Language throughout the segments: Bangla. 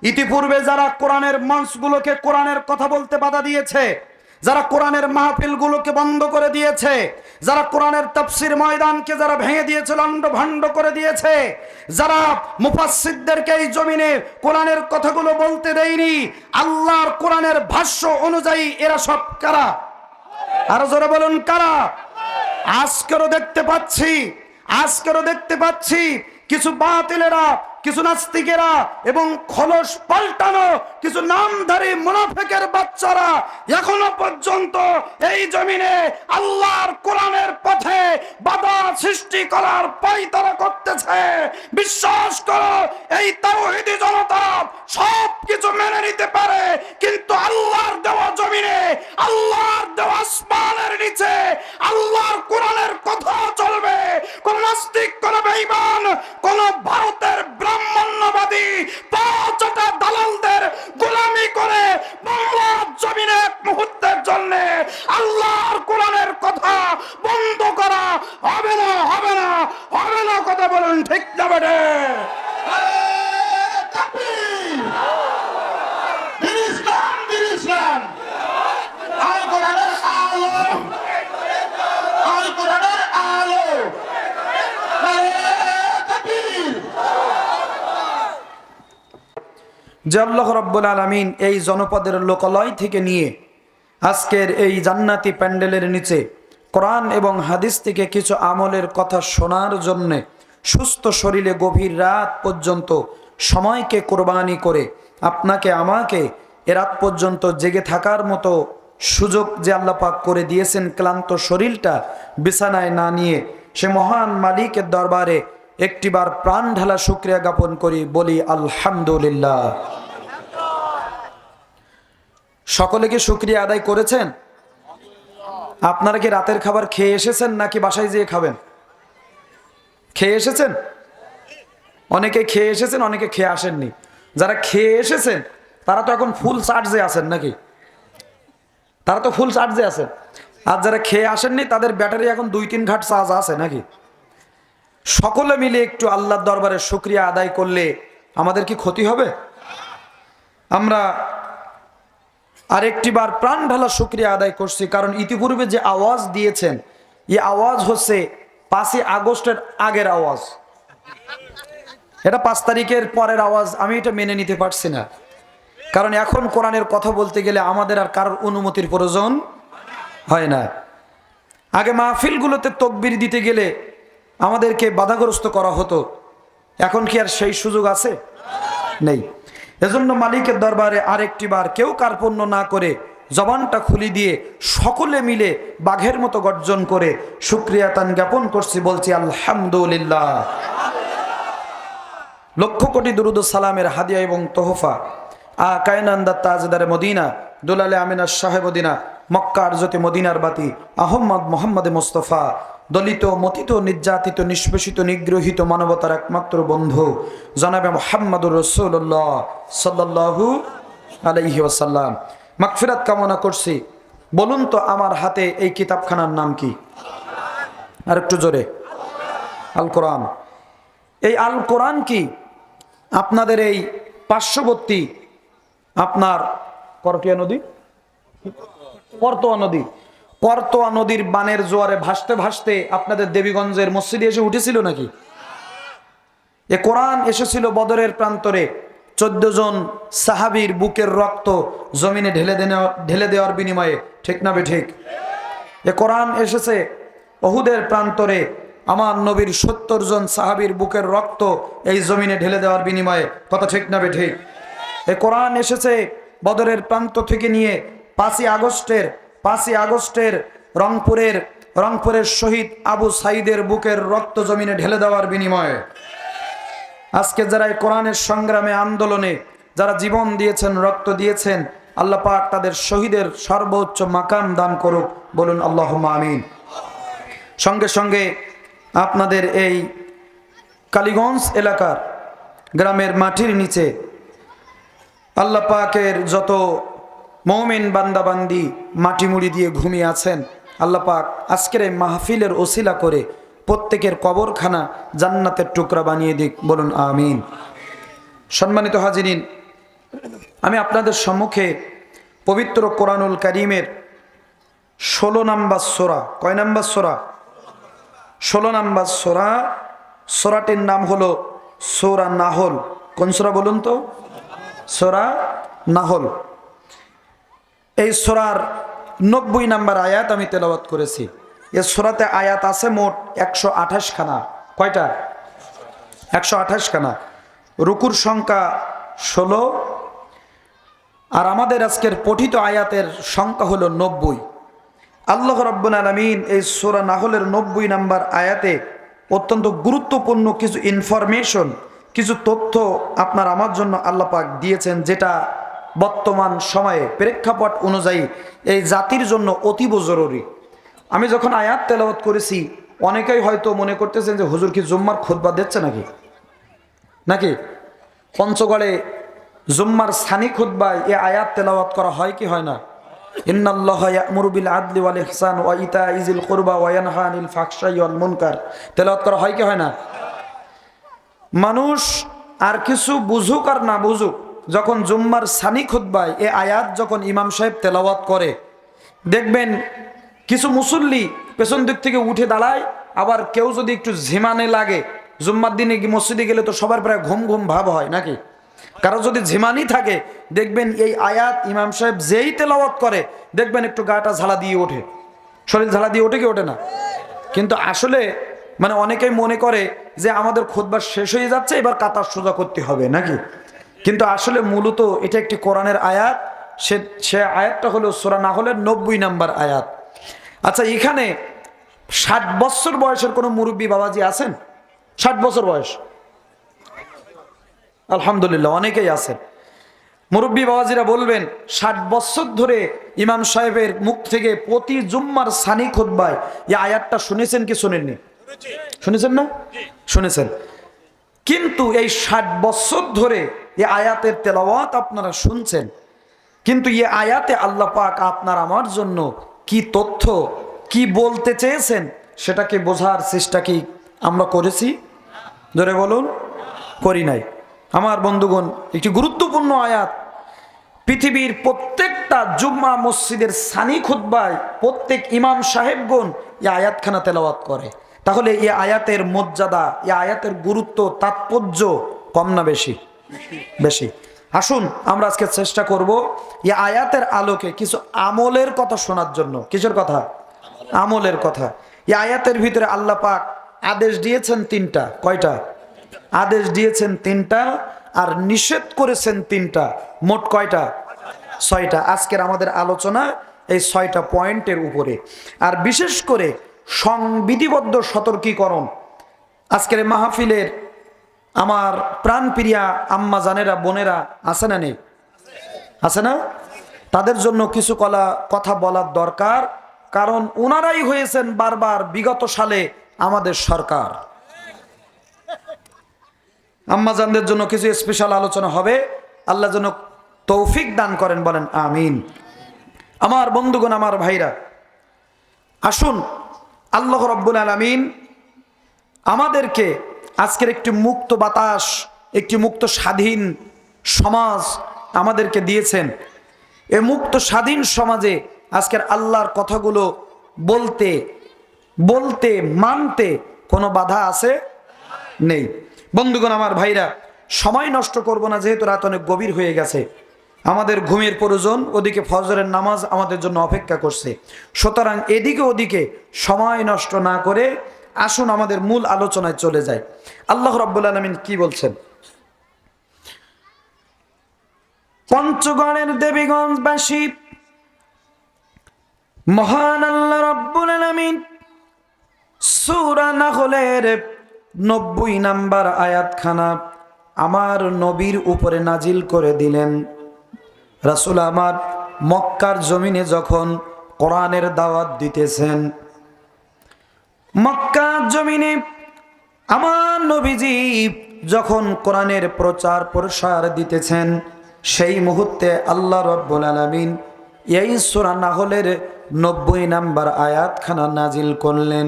ইতিপূর্বে যারা কোরআনের মঞ্চগুলোকে কোরআনের কথা বলতে বাধা দিয়েছে, যারা কোরআনের মাহফিলগুলোকে বন্ধ করে দিয়েছে, যারা কোরআনের তাফসীর ময়দানকে যারা ভেঙে দিয়েছে, লণ্ডভণ্ড করে দিয়েছে, যারা মুফাসসিরদেরকে এই জমিনে কোরআনের কথাগুলো বলতে দেয়নি, আল্লাহর কোরআনের ভাষ্য অনুযায়ী এরা সব কারা? আরো জোরে বলুন কারা? আজকেরও দেখতে পাচ্ছি কিছু বাতিলেরা, কিছু নাস্তিকেরা এবং খোলস পাল্টানো কিছু নামধারী মুনাফিকের বাচ্চারা এখনো পর্যন্ত এই জমিনে আল্লাহর কোরআনের পথে বাধা সৃষ্টি করার পায়তারা করতেছে। বিশ্বাস করো, এই তাওহীদি জনতা সব কিছু মেনে নিতে পারে, কিন্তু আল্লাহর দেওয়া জমিনে, আল্লাহর দেওয়া আসমানের নিচে আল্লাহর কোরআনের কথা চলবে। কোন নাস্তিক, কোন বেঈমান, কোন ভারতের ব্রাহ্মণ্যবাদী পাঁচটা দালালদের গোলামি করে বাংলার জমিনে এক মুহূর্তের জন্য আল্লাহর কোরআনের কথা বন্ধ করা হবে না, হবে না, হবে না। কথা বলুন ঠিক না বেটে? যে আল্লাহ রাব্বুল আলামিন এই জনপদের লোকালয় থেকে নিয়ে আজকের এই জান্নাতি প্যান্ডেলের নিচে কোরআন এবং হাদিস থেকে কিছু আমলের কথা শোনার জন্যে সুস্থ শরীরে গভীর রাত পর্যন্ত সময়কে কোরবানি করে আপনাকে আমাকে এ রাত পর্যন্ত জেগে থাকার মতো সুযোগ যে আল্লাহ পাক করে দিয়েছেন, ক্লান্ত শরীরটা বিছানায় না নিয়ে সে মহান মালিকের দরবারে একটিবার প্রাণ ঢালা শুকরিয়া জ্ঞাপন করি, বলি আলহামদুলিল্লাহ। সকলে কি শুকরিয়া আদায় করেছেন? আপনারা কি রাতের খাবার খেয়ে এসেছেন নাকি বাসায় যেয়ে খাবেন? খেয়ে এসেছেন? অনেকে খেয়ে এসেছেন, অনেকে খেয়ে আসেননি। যারা খেয়ে এসেছেন তারা তো এখন ফুল চার্জে আছেন নাকি? তারা তো ফুল চার্জে আছেন। আর যারা খেয়ে আসেননি তাদের ব্যাটারি এখন 2-3 ঘাট চার্জ আছে নাকি? সকলে মিলে একটু আল্লাহর দরবারে শুকরিয়া আদায় করলে আমাদের কি ক্ষতি হবে? আমরা আরেকটিবার প্রাণ ঢালা শুকরিয়া আদায় করছি, কারণ ইতিপূর্বে যে আওয়াজ দিয়েছেন এই আওয়াজ হচ্ছে 5ই আগস্টের আগের আওয়াজ। এটা 5 তারিখের পরের আওয়াজ। আমি এটা মেনে নিতে পারছি না, কারণ এখন কোরআনের কথা বলতে গেলে আমাদের আর কারোর অনুমতির প্রয়োজন হয় না। আগে মাহফিলগুলোতে তাকবীর দিতে গেলে আমাদেরকে বাধাগ্রস্ত করা হতো, এখন কি আর সেই সুযোগ আছে? নেই। এজন্য মালিকের দরবারে আরেকটিবার কেউ কার্পণ্য না করে জবানটা খুলি দিয়ে সকলে মিলে বাঘের মতো গর্জন করে শুকরিয়া তান জ্ঞাপন করছি, বলছি আলহামদুলিল্লাহ। লক্ষ কোটি দুরুদ ও সালামের হাদিয়া এবং তোহফা কায়নান্দা তাজদারে মদিনা দুলালে আমিনা সাহেবদিনা মক্কার জ্যোতি মদিনার বাতি আহম্মদ মোহাম্মদ মোস্তফা দলিত মতিত নির্যাতিত নিষ্পেষিত নিগৃহীত মানবতার একমাত্র বন্ধু জনাবে মুহাম্মদুর রাসূলুল্লাহ সাল্লাল্লাহু আলাইহি ওয়াসাল্লাম মাগফিরাত কামনা করছি। বলুন তো আমার হাতে এই কিতাবখানার নাম কি? আর একটু জোরে। আল কোরআন। এই আল কোরআন কি আপনাদের এই পার্শ্ববর্তী আপনার করটিয়া নদী, করতোয়া নদীর বানের জোয়ারে ভাসতে ভাসতে আপনাদের দেবীগঞ্জের মসজিদে এসে উঠেছিল নাকি? এ কোরআন এসেছিল বদরের প্রান্তরে 14 জন সাহাবীর বুকের রক্ত জমিনে ঢেলে দেওয়ার বিনিময়ে, ঠিক না বে ঠিক? এ কোরআন এসেছে উহুদের প্রান্তরে আমার নবীর 70 জন সাহাবীর বুকের রক্ত এই জমিনে ঢেলে দেওয়ার বিনিময়ে, কথা ঠিক না বে ঠিক? এ কোরআন এসেছে বদরের প্রান্ত থেকে নিয়ে 5ই আগস্টের রংপুরের শহীদ আবু সাইদের বুকের রক্ত জমিনে ঢেলে দেওয়ার বিনিময়ে। আজকে যারা এই কোরআনের সংগ্রামে আন্দোলনে যারা জীবন দিয়েছেন, রক্ত দিয়েছেন, আল্লাহ পাক তাদের শহীদের সর্বোচ্চ মাকাম দান করুক, বলুন আল্লাহুম্মা আমিন। সঙ্গে সঙ্গে আপনাদের এই কালীগঞ্জ এলাকার গ্রামের মাটির নিচে আল্লাহ পাকের যত মুমিন বান্দাবান্দি মাটি মুড়ি দিয়ে ঘুমিয়ে আছেন, আল্লাহ পাক আজকের এই মাহফিলের ওসিলা করে প্রত্যেকের কবরখানা জান্নাতের টুকরা বানিয়ে দিক, বলুন আমিন। সম্মানিত হাজিরিন, আমি আপনাদের সম্মুখে পবিত্র কোরআনুল কারীমের 16 নম্বর সূরা, কয় নম্বর সূরা? 16 নম্বর সূরা। সূরাটির নাম হলো সূরা নাহল। কোন সূরা বলুন তো? সূরা নাহল। এই সূরার 90 নম্বর আয়াত আমি তেলাওয়াত করেছি। এই সূরাতে আয়াত আছে মোট 128 খানা। কয়টা? 128 খানা। রুকুর সংখ্যা 16, আর আমাদের আজকের পঠিত আয়াতের সংখ্যা হলো 90। আল্লাহ রাব্বুল আলামিন এই সূরা নাহলের 90 নম্বর আয়াতে অত্যন্ত গুরুত্বপূর্ণ কিছু ইনফরমেশন, কিছু তথ্য আপনার আমার জন্য আল্লাহ পাক দিয়েছেন, যেটা বর্তমান সময়ে প্রেক্ষাপট অনুযায়ী এই জাতির জন্য অতীব জরুরি। আমি যখন আয়াত তেলাওয়াত করেছি, অনেকেই হয়তো মনে করতেছেন যে হুজুর কি জুম্মার খুতবা দিচ্ছে নাকি পঞ্চগড়ে জুম্মার সানি খুতবায় এই আয়াত তেলাওয়াত করা হয় কি হয় না? ইন্নাল্লাহা ইয়া'মুরু বিল আদলি ওয়াল ইহসান ওয়া ইতা'i যিল কুরবা ওয়া ইয়ানহা আনিল ফাহশাই ওয়াল মুনকার তেলাওয়াত করা হয় কি হয় না? মানুষ আর কিছু বুঝুক আর না বুঝুক, যখন জুম্মার সানি খুতবায় এই আয়াত যখন ইমাম সাহেব তেলাওয়াত করে, দেখবেন কিছু মুসল্লি পেছন দিক থেকে উঠে দাঁড়ায়, আবার কেউ যদি একটু ঝিমানে লাগে, জুম্মার দিনে মসজিদে গেলে তো সবার প্রায় ঘুম ঘুম ভাব হয় নাকি? কারো যদি ঝিমানি থাকে, দেখবেন এই আয়াত ইমাম সাহেব যেই তেলাওয়াত করে, দেখবেন একটু গাটা ঝালা দিয়ে ওঠে, শরীর ঝালা দিয়ে ওঠে কি ওঠে না? কিন্তু আসলে মানে অনেকেই মনে করে যে আমাদের খুতবা শেষ হয়ে যাচ্ছে, এবার কাতার সোজা করতে হবে নাকি? কিন্তু আসলে মূলত এটা একটি কোরআনের আয়াত। সে আয়াতটা হলো সূরা নাহলের 90 নম্বর আয়াত। আচ্ছা, এখানে 60 বছর বয়সের কোনো মুরব্বী বাবাজি আছেন? 60 বছর বয়স? আলহামদুলিল্লাহ, অনেকেই আছেন। মুরব্বী বাবাজিরা বলবেন, 60 বছর ধরে ইমাম সাহেবের মুখ থেকে প্রতি জুম্মার সানি খুতবায় এই আয়াতটা শুনেছেন কি শোনেননি? শুনেছেন না? শুনেছেন। কিন্তু এই 60 বছর ধরে এই আয়াতের তেলাওয়াত আপনারা শুনছেন, কিন্তু এই আয়াতে আল্লাহ পাক আপনার আমার জন্য কি তথ্য, কি বলতে চেয়েছেন, সেটাকে বোঝার চেষ্টা কি আমরা করেছি? জোরে বলুন, করি নাই। আমার বন্ধুগণ, একটি গুরুত্বপূর্ণ আয়াত। পৃথিবীর প্রত্যেকটা জুম্মা মসজিদের সানি খুতবায় প্রত্যেক ইমাম সাহেবগণ এই আয়াতখানা তেলাওয়াত করে। তাহলে এই আয়াতের মর্যাদা, এই আয়াতের গুরুত্ব, তাৎপর্য কম না বেশি? বেশি। আসুন আমরা আজকে চেষ্টা করব এই আয়াতের আলোকে কিছু আমলের কথা শোনার জন্য। কিসের কথা? আমলের কথা। এই আয়াতের ভিতরে আল্লাহ পাক আদেশ দিয়েছেন 3টা। কয়টা? আদেশ দিয়েছেন 3টা, আর নিষেধ করেছেন 3টা। মোট কয়টা? 6টা। আজকের আমাদের আলোচনা এই 6টা পয়েন্টের উপরে। আর বিশেষ করে সংবিধিবদ্ধ সতর্কীকরণ। আজকের মাহফিলের আমার প্রাণপ্রিয়া আম্মা জানেরা, বোনেরা আছে না নেই? আছে না? তাদের জন্য কিছু কথা বলার দরকার, কারণ ওনারাই হয়েছেন বারবার বিগত সালে আমাদের সরকার। আম্মা জানদের জন্য কিছু স্পেশাল আলোচনা হবে। আল্লাহ যেন তৌফিক দান করেন, বলেন আমিন। আমার বন্ধুগণ, আমার ভাইরা, আসুন আল্লাহ রাব্বুল আলামিন আমাদেরকে আজকের একটি মুক্ত বাতাস, একটি মুক্ত স্বাধীন সমাজ আমাদেরকে দিয়েছেন। এই মুক্ত স্বাধীন সমাজে আজকের আল্লাহর কথাগুলো বলতে বলতে মানতে কোনো বাধা আছে? নেই। বন্ধুগণ, আমার ভাইরা, সময় নষ্ট করব না, যেহেতু রাত অনেক গভীর হয়ে গেছে, আমাদের ঘুমের প্রয়োজন, ওদিকে ফজরের নামাজ আমাদের জন্য অপেক্ষা করছে। সুতরাং এদিকে ওদিকে সময় নষ্ট না করে আসুন আমাদের মূল আলোচনায় চলে যায়। আল্লাহ রাব্বুল আলামিন কি বলছেন? পঞ্চগড়ের দেবীগঞ্জবাসী মহান আল্লাহ রাব্বুল আলামিন সূরা নাহলের 90 নম্বর আয়াতখানা আমার নবীর উপরে নাজিল করে দিলেন। রাসূল আমার মক্কার জমিনে যখন কোরআনের দাওয়াত দিতেছেন, মক্কার জমিনে আমার নবীজি যখন কোরআনের প্রচার প্রসার দিতেছেন, সেই মুহূর্তে আল্লাহ রাব্বুল আলামিন এই সূরা নাহলের 90 নম্বর আয়াতখানা নাজিল করলেন।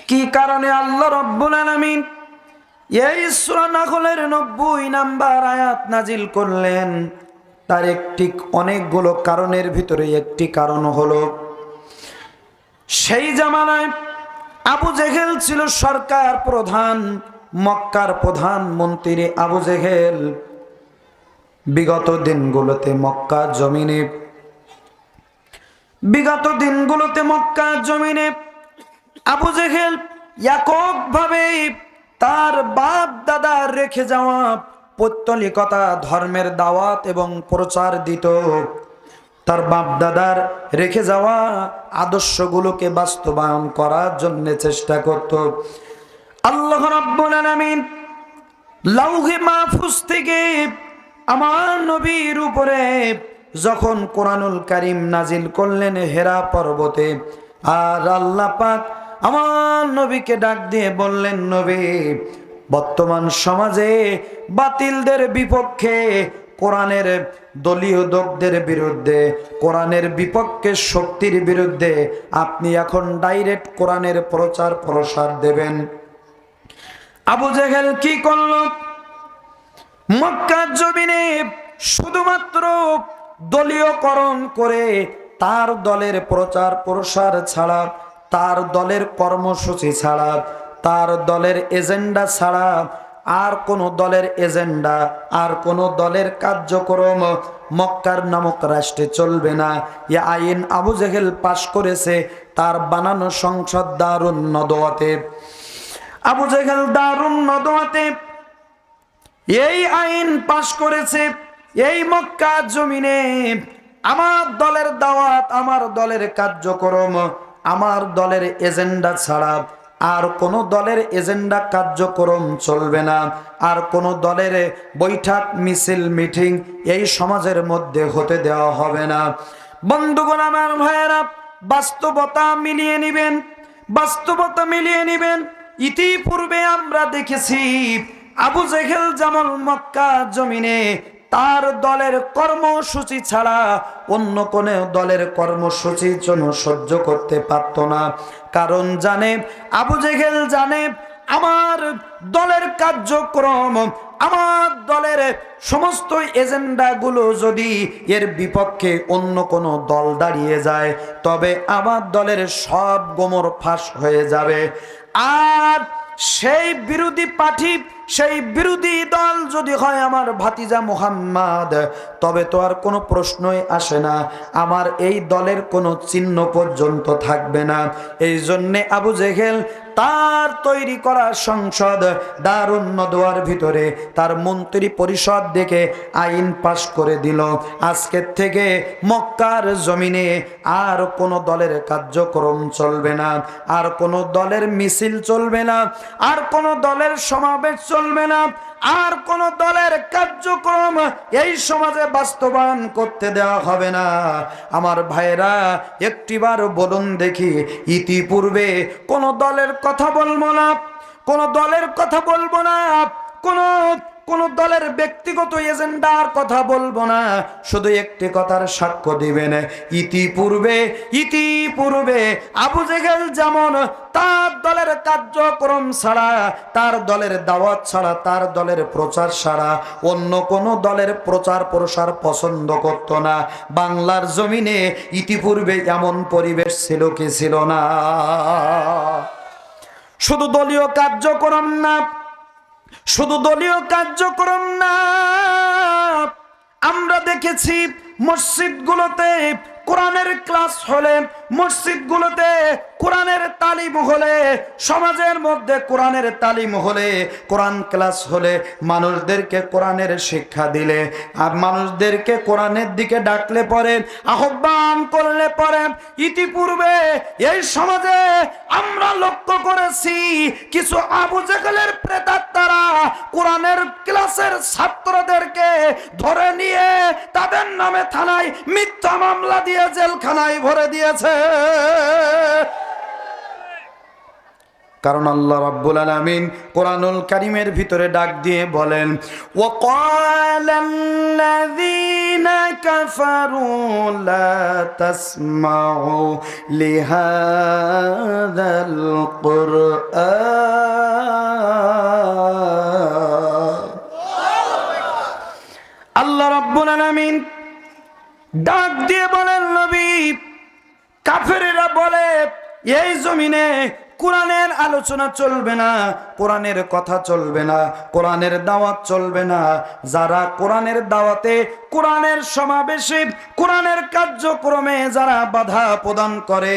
কি কারণে আল্লাহ রাব্বুল আলামিন এই সূরা নাহলের 90 নাম্বার আয়াত নাজিল করলেন। তার একটি অনেকগুলো কারণের ভিতরে একটি কারণ হলো, সেই জামানায় আবু জেহেল ছিল সরকার প্রধান, মক্কার প্রধানমন্ত্রী আবু জেহেল। বিগত দিনগুলোতে মক্কা জমিনে আবু জেহেল এককভাবে তার বাপ দাদা রেখে যাওয়া পৌত্তলিকতা, ধর্মের দাওয়াত এবং প্রচার দিত। তার বাপ দাদার রেখে যাওয়া আদর্শগুলোকে বাস্তবায়ন করার জন্য চেষ্টা করত। আল্লাহ রাব্বুল আলামিন লাউহে মাহফুজ থেকে আমার নবীর উপরে যখন কোরআনুল কারীম নাজিল করলেন হেরা পর্বতে, আর আল্লাহ পাক আমার নবীকে ডাক দিয়ে বললেন, নবী, বর্তমান সমাজে বাতিলদের বিপক্ষে, কোরআনের দলীয় দোকদের বিরুদ্ধে, কোরআনের বিপক্ষে শক্তির বিরুদ্ধে আপনি এখন ডাইরেক্ট কোরআনের প্রচার প্রসার দেবেন। আবু জেহেল কি করল? মক্কার জমিনে শুধুমাত্র দলীয়করণ করে তার দলের প্রচার প্রসার ছাড়া, তার দলের কর্মসূচি ছাড়া, তার দলের এজেন্ডা ছাড়া আর কোন দলের এজেন্ডা, আর কোন দলের কার্যক্রম মক্কার নামক রাষ্ট্রে চলবে না। এ আইন আবু জেহেল পাশ করেছে তার বানানো সংসদ দারুন নদওয়াতে। আবু জেহেল দারুন নদওয়াতে এই আইন পাশ করেছে। এই মক্কা জমিনে আমার দলের দাওয়াত, আমার দলের কার্যক্রম, আমার দলের এজেন্ডা ছাড়া আর কোন দলের এজেন্ডা কার্যক্রম চলবে না। আর কোন দলের বৈঠক, মিছিল, মিটিং এই সমাজের মধ্যে হতে দেওয়া হবে না। বন্ধুগণ, আমার ভাইয়েরা, বাস্তবতা মিলিয়ে নিবেন। ইতিপূর্বে আমরা দেখেছি আবু জেহেল যেমন মক্কা জমিনে তার দলের কর্মসূচি ছাড়া অন্য কোন দলের কর্মসূচির জন্য সহ্য করতে পারত না। কারণ জানে, আবু জেহেল জানে, আমার দলের কার্যক্রম, আমার দলের সমস্ত এজেন্ডাগুলো যদি এর বিপক্ষে অন্য কোনো দল দাঁড়িয়ে যায়, তবে আমার দলের সব গোমর ফাঁস হয়ে যাবে। আর সেই বিরোধী পার্টি, সেই বিরোধী দল যদি হয় আমার ভাতিজা মুহাম্মদ, তবে তো আর কোনো প্রশ্নই আসে না, আমার এই দলের কোনো চিহ্ন পর্যন্ত থাকবে না। এই জন্যে আবু জেহেল তার তৈরি করা সংসদ দারুন নদওয়ার ভিতরে তার মন্ত্রী পরিষদ দেখে আইন পাশ করে দিল, আজকের থেকে মক্কার জমিনে আর কোনো দলের কার্যক্রম চলবে না, আর কোনো দলের মিছিল চলবে না, আর কোনো দলের সমাবেশ চলবে না, আর কোন দলের কার্যক্রম এই সমাজে বাস্তবায়ন করতে দেওয়া হবে না। আমার ভাইরা, একটিবার বলুন দেখি, ইতিপূর্বে কোন দলের কথা বলবো না, কোন দলের কথা বলবো না, কোন দলের ব্যক্তিগত এজেন্ডার কথা বলবো না, শুধু একটি কথার সাক্ষ্য দিবেন, ইতিপূর্বে আবু জেহেল যেমন তার দলের কার্যক্রম ছাড়া, তার দলের দাওয়াত ছাড়া, তার দলের প্রচার ছাড়া অন্য কোন দলের প্রচার প্রসার পছন্দ করত না। বাংলার জমিনে ইতিপূর্বে এমন পরিবেশ ছিল কি ছিল না? শুধু দলীয় কার্যক্রম না, আমরা দেখেছি মসজিদগুলোতে কোরআনের ক্লাস হলে, মসজিদগুলোতে কোরআনের তালিম হলে, সমাজের মধ্যে কোরআনের তালিম হলে, কোরআন ক্লাস হলে, মানুষদেরকে কোরআনের শিক্ষা দিলে, আর মানুষদেরকে কোরআনের দিকে ডাকলে পরে, আহ্বান করলে পরে, ইতিপূর্বে এই সমাজে আমরা লক্ষ্য করেছি কিছু আবু জেহেলের প্রেতাত্মারা কোরআনের ক্লাসের ছাত্রদেরকে ধরে নিয়ে তাদের নামে থানায় মিথ্যা মামলা দিয়ে জেলখানায় ভরে দিয়েছে। কারণ আল্লাহ রাব্বুল আলামিন কোরআনুল কারীমের ভিতরে ডাক দিয়ে বলেন, ওয়াকালাল্লাযীনা كفروا لا تسمعوا لهذا القرآن আল্লাহ রাব্বুল আলামিন ডাক দিয়ে বলেন, নবী, কাফেরেরা বলে এই জমিনে কোরআনের আলোচনা চলবে না, কোরআনের কথা চলবে না, কোরআনের দাওয়াত চলবে না। যারা কোরআনের দাওয়াতে, কোরআনের সমাবেশে, কোরআনের কার্যক্রমে যারা বাধা প্রদান করে,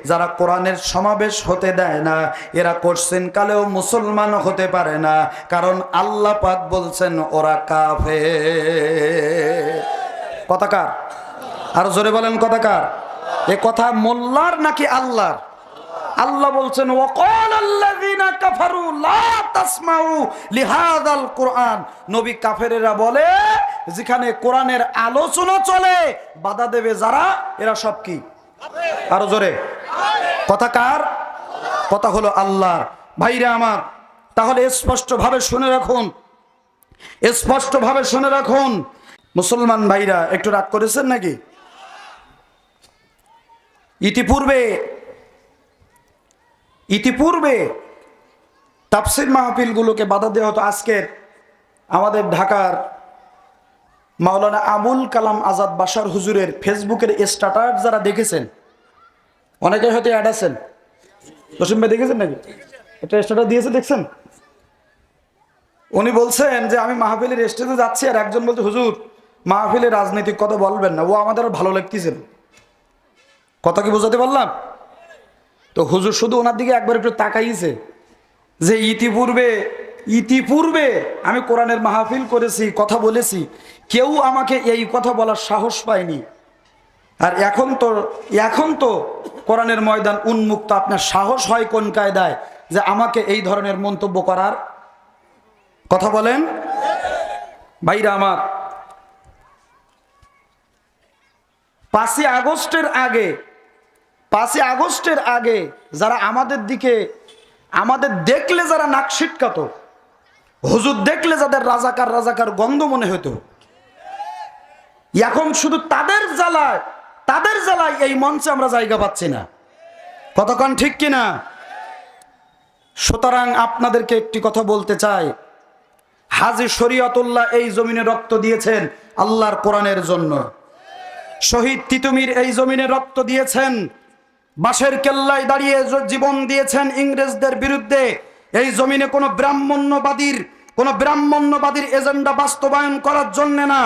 যারা কোরআনের সমাবেশ হতে দেয় না, এরা কোশ্চেন কালেও মুসলমান হতে পারে না, কারণ আল্লাহ পাক বলছেন ওরা কাফের। কথাকার? আর জোরে বলেন কথাকার? এ কথা মোল্লার নাকি আল্লাহর? আল্লাহ বলছেন ওয়াকালাল্লাযিনা কাফারু লা তাসমাউ লিহাযাল কুরআন। নবী কাফেরেরা বলে যেখানে কোরআনের আলোচনা চলে বাধা দেবে যারা, এরা সব কি কাফের। আরো জোরে কথা কার? কথা হলো আল্লাহ। ভাইরা আমার, তাহলে স্পষ্টভাবে শুনে রাখুন, স্পষ্টভাবে শুনে রাখুন। মুসলমান ভাইরা, একটু রাগ করেছেন নাকি? ইতিপূর্বে তাফসীর মাহফিলগুলোকে বাধা দেওয়া হতো। আজকের আমাদের ঢাকার মাওলানা আবুল কালাম আজাদ বাশার হুজুরের ফেসবুকের স্ট্যাটাস যারা দেখেছেন, অনেকে হয়তো অ্যাড আছেন, জসিম ভাই দেখেছেন নাকি? এটা স্ট্যাটাস দিয়েছে, দেখছেন? উনি বলছেন যে আমি মাহফিলের স্টেজে যাচ্ছি, আর একজন বলছে হুজুর মাহফিলে রাজনৈতিক কথা বলবেন না, ও আমাদের ভালো লাগতেছে। কথা কি বোঝাতে পারলাম? তো হুজুর শুধু ওনার দিকে একবার একটু তাকাইছে যে ইতিপূর্বে আমি কোরআনের মাহফিল করেছি, কথা বলেছি, কেউ আমাকে এই কথা বলার সাহস পায়নি, আর এখন তো কোরআনের ময়দান উন্মুক্ত, আপনার সাহস হয় কোন কায়দায় যে আমাকে এই ধরনের মন্তব্য করার? কথা বলেন ভাইরা আমার। 5ই আগস্টের আগে যারা আমাদের দেখলে যারা নাক সিটকাতো, হুজুর দেখলে যাদের রাজাকার গন্ধ মনে হতো, এখন শুধু তাদের জ্বালায় এই মঞ্চে আমরা জায়গা পাচ্ছি না। কতক্ষণ ঠিক কিনা? সুতরাং আপনাদেরকে একটি কথা বলতে চাই, হাজী শরীয়তুল্লাহ এই জমিনে রক্ত দিয়েছেন আল্লাহর কোরআনের জন্য। শহীদ তিতুমীর এই জমিনে রক্ত দিয়েছেন, বাঁশের কেল্লায় দাঁড়িয়ে জীবন দিয়েছেন ইংরেজদের বিরুদ্ধে। এই জমিনে কোনো ব্রাহ্মণ্যবাদীর এজেন্ডা বাস্তবায়ন করার জন্য না।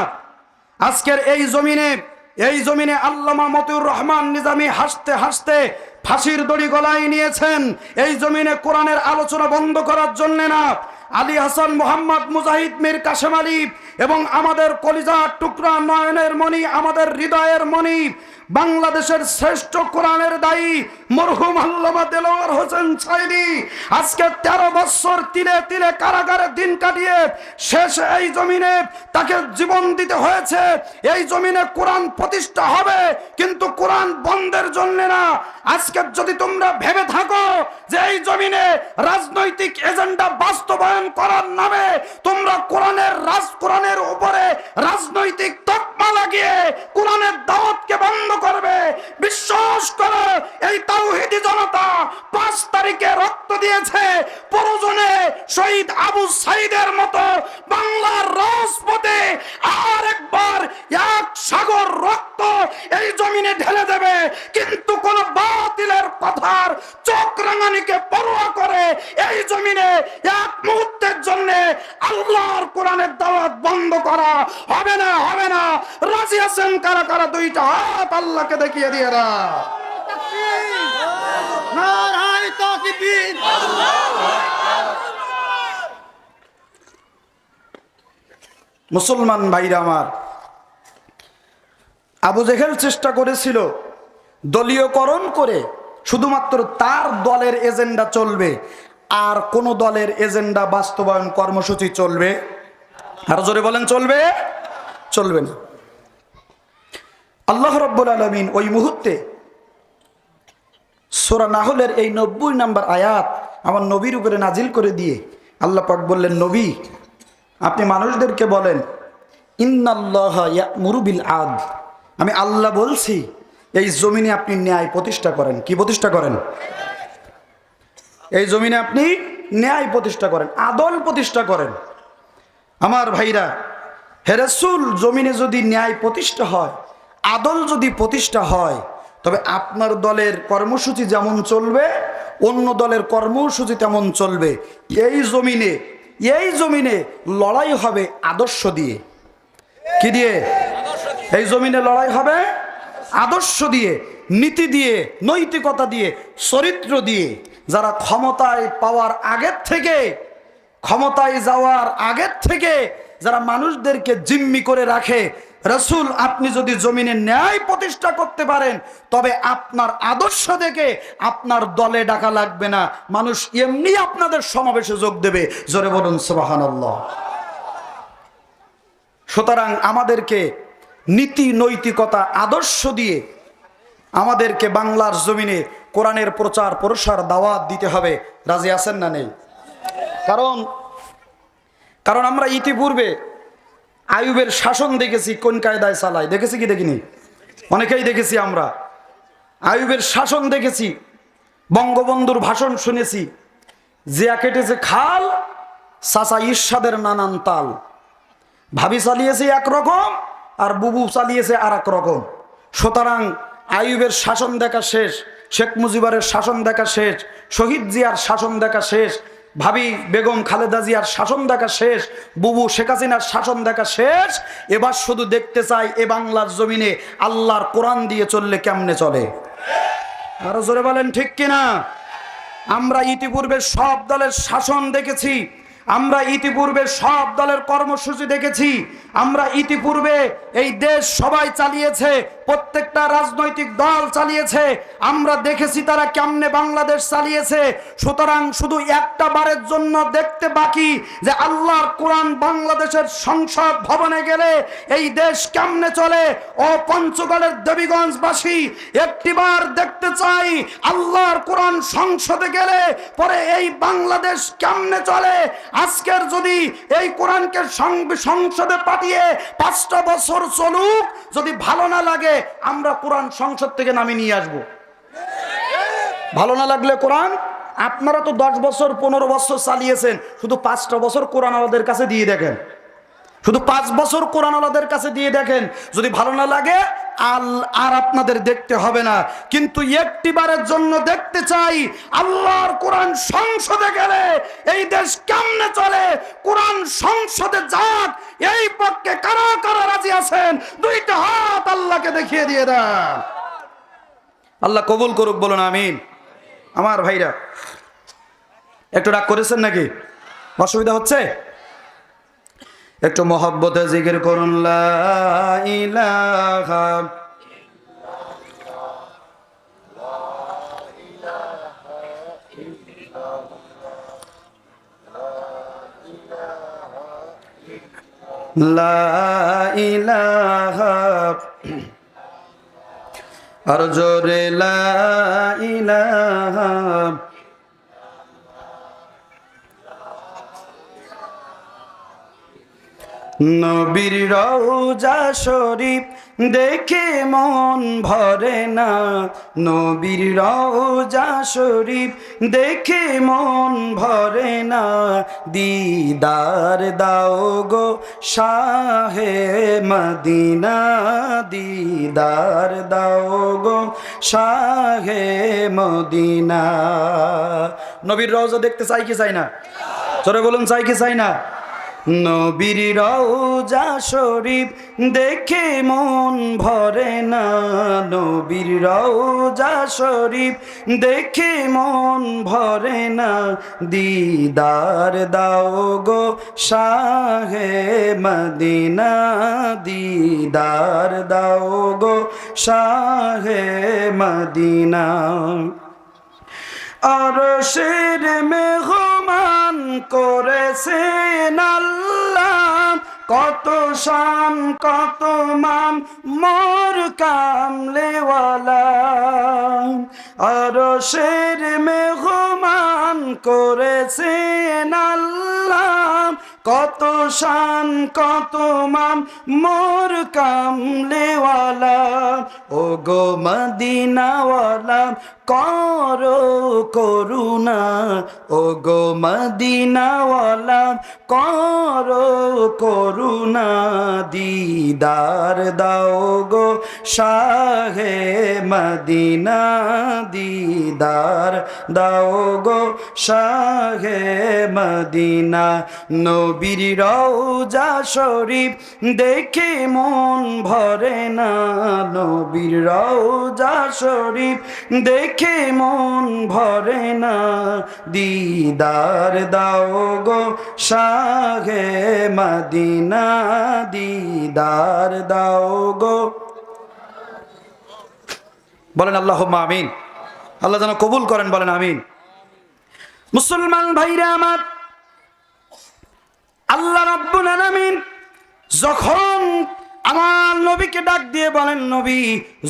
আজকের এই জমিনে আল্লামা মতিউর রহমান নিজামী হাসতে হাসতে ফাঁসির দড়ি গলায় নিয়েছেন, এই জমিনে কোরআনের আলোচনা বন্ধ করার জন্য না। আলী হাসান, মোহাম্মদ মুজাহিদ, মীর কাসেম আলী এবং আমাদের কলিজার টুকরা, নয়নের মণি, আমাদের হৃদয়ের মণি, বাংলাদেশের শ্রেষ্ঠ কোরআনের দায়ী মরহুম আল্লামা দেলোয়ার হোসেন সাইদি আজকে 13 বছর তিলে তিলে কারাগারে দিন কাটিয়ে শেষে এই জমিনে তাকে জীবন দিতে হয়েছে। এই জমিনে কোরআন প্রতিষ্ঠা হবে, কিন্তু কোরআন বন্ধের জন্য না। আজকে যদি তোমরা ভেবে থাকো যে এই জমিনে রাজনৈতিক এজেন্ডা বাস্তবায়ন করার নামে তোমরা কোরআনের উপরে রাজনৈতিক তকমা লাগিয়ে কোরআনের দাওয়াতকে বন্ধ করবে, বিশ্বাস করো এই তাওহীদি জনতা 5 তারিখে রক্ত দিয়েছে, প্রয়োজনে শহীদ আবু সাইদের মতো বাংলার রাজপথে আর একবার এক সাগর রক্ত এই জমিনে ঢেলে দেবে। কিন্তু কোন বাতিলের কথার চোখ রাঙানিকে পরোয়া করে এই জমিনে এক মুহূর্তের জন্য আল্লাহর কোরআনের দাওয়াত বন্ধ করা হবে না। রাজি আছেন কারা কারা? 2টা হাত আল্লাহকে দেখিয়ে দিয়ে না। মুসলমান ভাইরা আমার, আবু জেহেল চেষ্টা করেছিল দলীয়করণ করে শুধুমাত্র তার দলের এজেন্ডা চলবে, আর কোন দলের এজেন্ডা বাস্তবায়ন কর্মসূচি চলবে, আর জোরে বলেন চলবে না। আল্লাহ রাব্বুল আলামিন ওই মুহূর্তে সূরা নাহলের এই 90 নম্বর আয়াত আমার নবীর উপরে নাজিল করে দিয়ে আল্লাহ পাক বললেন, নবী আপনি মানুষদেরকে বলেন ইন্নাল্লাহা ইয়া'মুরু বিল আদল, আমি আল্লাহ বলছি এই জমিনে আপনি ন্যায় প্রতিষ্ঠা করেন। কি প্রতিষ্ঠা করেন? এই জমিনে আপনি ন্যায় প্রতিষ্ঠা করেন, আদল প্রতিষ্ঠা করেন। আমার ভাইরা, হে রাসূল, জমিনে যদি ন্যায় প্রতিষ্ঠা হয়, আদল যদি প্রতিষ্ঠা হয়, তবে আপনার দলের কর্মসূচি যেমন চলবে, অন্য দলের কর্মসূচি তেমন চলবে। এই জমিনে লড়াই হবে আদর্শ দিয়ে। কি দিয়ে? এই জমিনে লড়াই হবে আদর্শ দিয়ে, নীতি দিয়ে, নৈতিকতা দিয়ে, চরিত্র দিয়ে। যারা ক্ষমতায় পাওয়ার আগের থেকে, ক্ষমতায় যাওয়ার আগের থেকে যারা মানুষদেরকে জিম্মি করে রাখে, রাসূল আপনি যদি জমিনে ন্যায় প্রতিষ্ঠা করতে পারেন, তবে আপনার আদর্শ দেখে আপনার দলে ডাকা লাগবে না, মানুষ এমনি আপনাদের সমাবেশে যোগ দেবে। জোরে বলুন সুবহানাল্লাহ। সুতরাং আমাদেরকে নীতি, নৈতিকতা, আদর্শ দিয়ে আমাদেরকে বাংলার জমিনে কোরআনের প্রচার প্রসার দাওয়াত দিতে হবে। রাজি আছেন না নেই? কারণ আমরা ইতিপূর্বে আইয়ুবের শাসন দেখেছি, কোন কায়দায় চালায়, দেখেছি কি দেখিনি? অনেকেই দেখেছি। আমরা আইয়ুবের শাসন দেখেছি, বঙ্গবন্ধুর ভাষণ শুনেছি, জিয়া কেটেছে খাল, চাচা ইরশাদের নানান তাল, ভাবি চালিয়েছে একরকম আর বুবু চালিয়েছে আর এক রকম। সুতরাং আইয়ুবের শাসন দেখা শেষ, শেখ মুজিবের শাসন দেখা শেষ, শহীদ জিয়ার শাসন দেখা শেষ, ভাবি বেগম খালেদা জিয়ার শাসন দেখা শেষ, বুবু শেখ হাসিনার শাসন দেখা শেষ। এবার শুধু দেখতে চাই এ বাংলার জমিনে আল্লাহর কোরআন দিয়ে চললে কেমনে চলে। আরো জোরে বলেন ঠিক কিনা? আমরা ইতিপূর্বে সব দলের শাসন দেখেছি, আমরা ইতিপূর্বে সব দলের কর্মসূচি দেখেছি, আমরা ইতিপূর্বে এই দেশ সবাই চালিয়েছে, প্রত্যেকটা রাজনৈতিক দল চালিয়েছে, আমরা দেখেছি তারা কেমনে বাংলাদেশ চালিয়েছে। সুতরাং শুধু একটা বারের জন্য দেখতে বাকি যে আল্লাহর কোরআন বাংলাদেশের সংসদ ভবনে গেলে এই দেশ কেমনে চলে। ও পঞ্চগড়ের দেবীগঞ্জবাসী, একটিবার দেখতে চাই আল্লাহর কোরআন সংসদে গেলে পরে এই বাংলাদেশ কেমনে চলে। আজকের যদি এই কোরআনকে সংসদে পাঠিয়ে 5টা বছর চলুক, যদি ভালো না লাগে আমরা কোরআন সংসদ থেকে নামিয়ে নিয়ে আসবো। ভালো না লাগলে কোরআন, আপনারা তো 10 বছর 15 বছর চালিয়েছেন, শুধু 5টা বছর কোরআন আলাদের কাছে দিয়ে দেখেন, শুধু 5 বছর কোরআন আলাদের কাছে দিয়ে দেখেন। যদি ভালো না লাগে আর আপনাদের দেখতে হবে না। কিন্তু একটিবারের জন্য দেখতে চাই আল্লাহর কোরআন সংসদে গেলে এই দেশ কেমনে চলে। কোরআন সংসদে যাক, এই পক্ষে কারা কারা রাজি আছেন? 2টা হাত আল্লাহকে দেখিয়ে দিয়ে দেন। আল্লাহ কবুল করুক, বলুন আমিন। আমার ভাইরা, একটু রাগ করেছেন নাকি? অসুবিধা হচ্ছে? একটু মহব্বতে জিকির করুন, লা ইলাহা লা ইলাহা, আর জোরে লা ইলাহা। নবীর রওজা শরীফ দেখে মন ভরে না, নবীর রওজা শরীফ দেখে মন ভরে না। দিদার দাও গো শাহে মদিনা, দিদার দাও গো শাহে মদিনা। নবীর রওজা দেখতে চাই কি চাই না? জোরে বলুন, চাই কি চাই না? নবীর রওজা শরীফ দেখে মন ভরে না, নবীর রওজা শরীফ দেখে মন ভরে না। দিদার দাও গো শাহে মদিনা, দিদার দাও গো শাহে মদিনা। আরশের মেহমান করেছেন আল্লাহ, কত শান কত মান মোর কামলেওয়ালা। আরশের মেহমান করেছেন আল্লাহ, কত শান কত মান মোর কামলেওয়ালা, ও গো মদিনাওয়ালা করো করুণা, ও গো মদিনাওয়ালা করো করুণা, দিদার দাও গো শাহে মদিনা, দিদার দাও গো শাহে মদিনা। নবীর রওজা শরীফ দেখে মন ভরে না, নবীর রওজা শরীফ দেখে মন ভরে না, দিদার দাও গো শাহে মদিনা, দিদার দাও গো। বলেন আল্লাহুম্মা আমিন। আল্লাহ যেন কবুল করেন, বলেন আমিন। মুসলমান ভাইরা আমার, আল্লাহ রাব্বুল আলামিন যখন আমার নবীকে ডাক দিয়ে বলেন, নবী